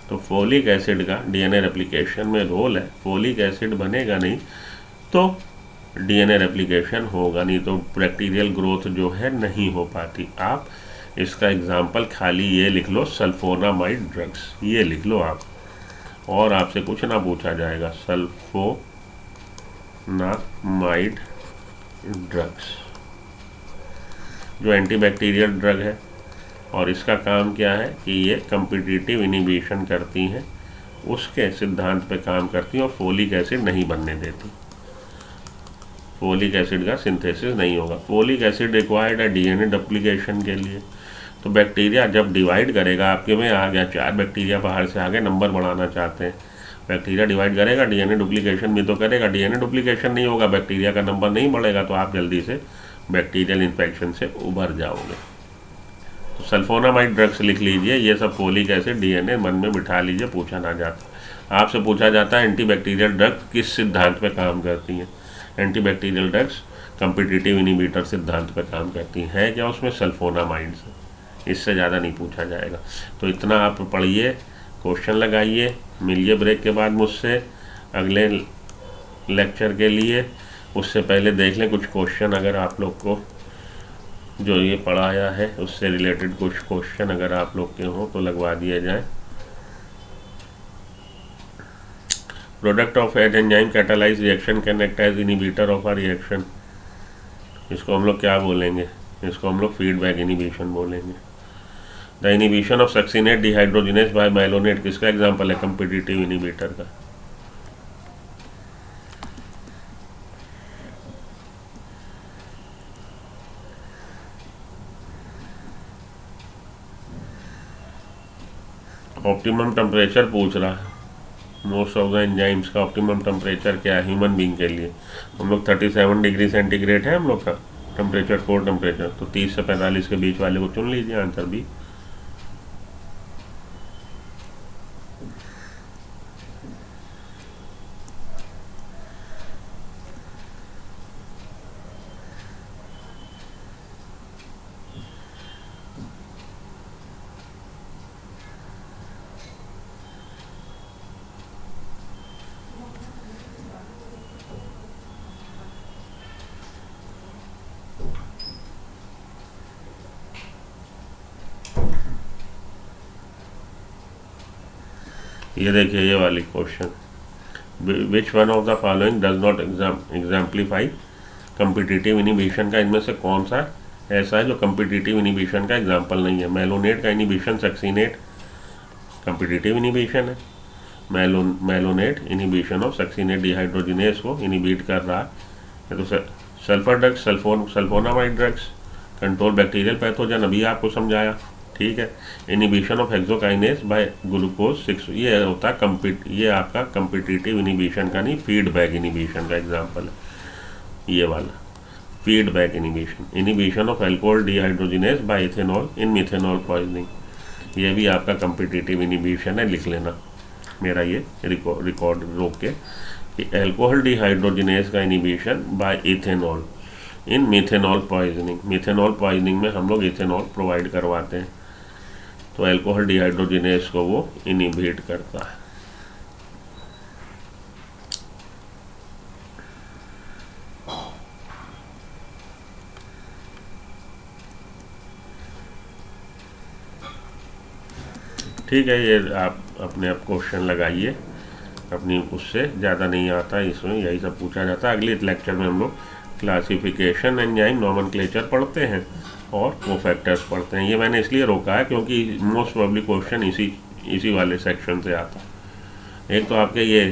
तो फोलिक एसिड का डीएनए रेप्लिकेशन में रोल है। फोलिक एसिड बनेगा नहीं तो डीएनए रेप्लिकेशन होगा नहीं, तो बैक्टीरियल ग्रोथ जो है नहीं हो पाती। आप इसका एग्जाम्पल खाली ये लिख लो, सल्फोनामाइड ड्रग्स, ये लिख लो आप, और आपसे कुछ ना पूछा जाएगा। सल्फोनामाइड ड्रग्स जो एंटीबैक्टीरियल ड्रग है, और इसका काम क्या है कि ये कम्पिटिटिव इनिबिशन करती हैं, उसके सिद्धांत पे काम करती हैं, और फोलिक एसिड नहीं बनने देती। फोलिक एसिड का सिंथेसिस नहीं होगा। फोलिक एसिड रिक्वायर्ड है डीएनए डुप्लीकेशन के लिए। तो बैक्टीरिया जब डिवाइड करेगा, आपके में आ गया 4 बैक्टीरिया बाहर से आ गए, नंबर बढ़ाना चाहते हैं, बैक्टीरिया डिवाइड करेगा, डीएनए डुप्लीकेशन भी तो करेगा, डीएनए डुप्लीकेशन नहीं होगा, बैक्टीरिया का नंबर नहीं बढ़ेगा, तो आप जल्दी से बैक्टीरियल इन्फेक्शन से उभर जाओगे। तो सल्फोनामाइड ड्रग्स लिख लीजिए, ये सब फोलिक एसिड डीएनए मन में बिठा लीजिए, पूछा ना जाता। आपसे पूछा जाता है एंटीबैक्टीरियल ड्रग्स किस सिद्धांत पे काम करती हैं। एंटीबैक्टीरियल ड्रग्स कम्पिटिटिव इनिबिटर सिद्धांत पे काम करती हैं। क्या उसमें सल्फोनामाइड्स, इससे ज़्यादा नहीं पूछा जाएगा। तो इतना आप पढ़िए, क्वेश्चन लगाइए, मिलिए ब्रेक के बाद मुझसे अगले लेक्चर के लिए। उससे पहले देख लें कुछ क्वेश्चन, अगर आप लोग को जो ये पढ़ाया है उससे रिलेटेड कुछ क्वेश्चन अगर आप लोग के हों तो लगवा दिए जाए। Product of an enzyme catalyse reaction can act as inhibitor of a reaction, इसको हम लोग क्या बोलेंगे, इसको हम लोग फीडबैक इनिबिशन बोलेंगे। The inhibition of succinate dehydrogenase by malonate किसका एग्जाम्पल है कम्पिटिटिव इनिबिटर का। ऑप्टिमम टेम्परेचर पूछ रहा है, मोस्ट ऑफ द एंजाइम्स का ऑप्टिमम टेम्परेचर क्या है ह्यूमन बीइंग के लिए। हम लोग 37 डिग्री सेंटीग्रेड है हम लोग का टेम्परेचर, कोर टेम्परेचर, तो 30 से 45 के बीच वाले को चुन लीजिए, आंसर भी। ये देखिए ये वाली question, which one of the following does not exemplify competitive inhibition का, इनमें से कौन सा ऐसा है जो कम्पिटिटिव इनिबिशन का एग्जाम्पल नहीं है। मेलोनेट का इनिबिशन सक्सिनेट कम्पिटिटिव इनिबिशन है। Malonate inhibition of succinate dehydrogenase को इनिबिट कर रहा है। तो sulphur drugs, sulphonamide drugs control bacterial pathogen, अभी आपको समझाया, ठीक है। Inhibition of hexokinase by glucose 6, ये होता है ये आपका कम्पिटिटिव इनिबिशन का नहीं, फीडबैक इनिबिशन का एग्जाम्पल है ये वाला, feedback inhibition. Inhibition of alcohol dehydrogenase by ethanol in methanol poisoning, ये भी आपका कम्पिटिटिव इनिबिशन है, लिख लेना मेरा ये रिकॉर्ड रोक के कि अल्कोहल डिहाइड्रोजिनेज का inhibition by ethanol in methanol poisoning. Methanol poisoning में हम लोग इथेनॉल प्रोवाइड करवाते हैं, तो अल्कोहल डिहाइड्रोजिनेज को वो इनिबिट करता है। ठीक है, ये आप अपने आप क्वेश्चन लगाइए, अपनी उससे ज़्यादा नहीं आता, इसमें यही सब पूछा जाता है। अगले लेक्चर में हम लोग क्लासिफिकेशन एंजाइम नॉमेनक्लेचर पढ़ते हैं और कोफैक्टर्स पढ़ते हैं। ये मैंने इसलिए रोका है क्योंकि मोस्ट प्रोबेबली क्वेश्चन इसी वाले सेक्शन से आता है। एक तो आपके ये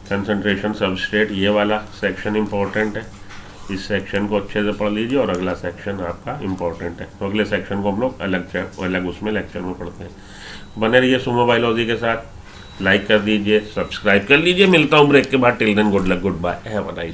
कंसंट्रेशन सबस्ट्रेट, ये वाला सेक्शन इम्पोर्टेंट है, इस सेक्शन को अच्छे से पढ़ लीजिए, और अगला सेक्शन आपका इम्पोर्टेंट है, तो अगले सेक्शन को हम लोग अलग उसमें लेक्चर में पढ़ते हैं। बने रहिए सुमो बायोलॉजी के साथ, लाइक कर दीजिए, सब्सक्राइब कर लीजिए। मिलता हूँ ब्रेक के बाद, till then good luck, goodbye, have a nice day.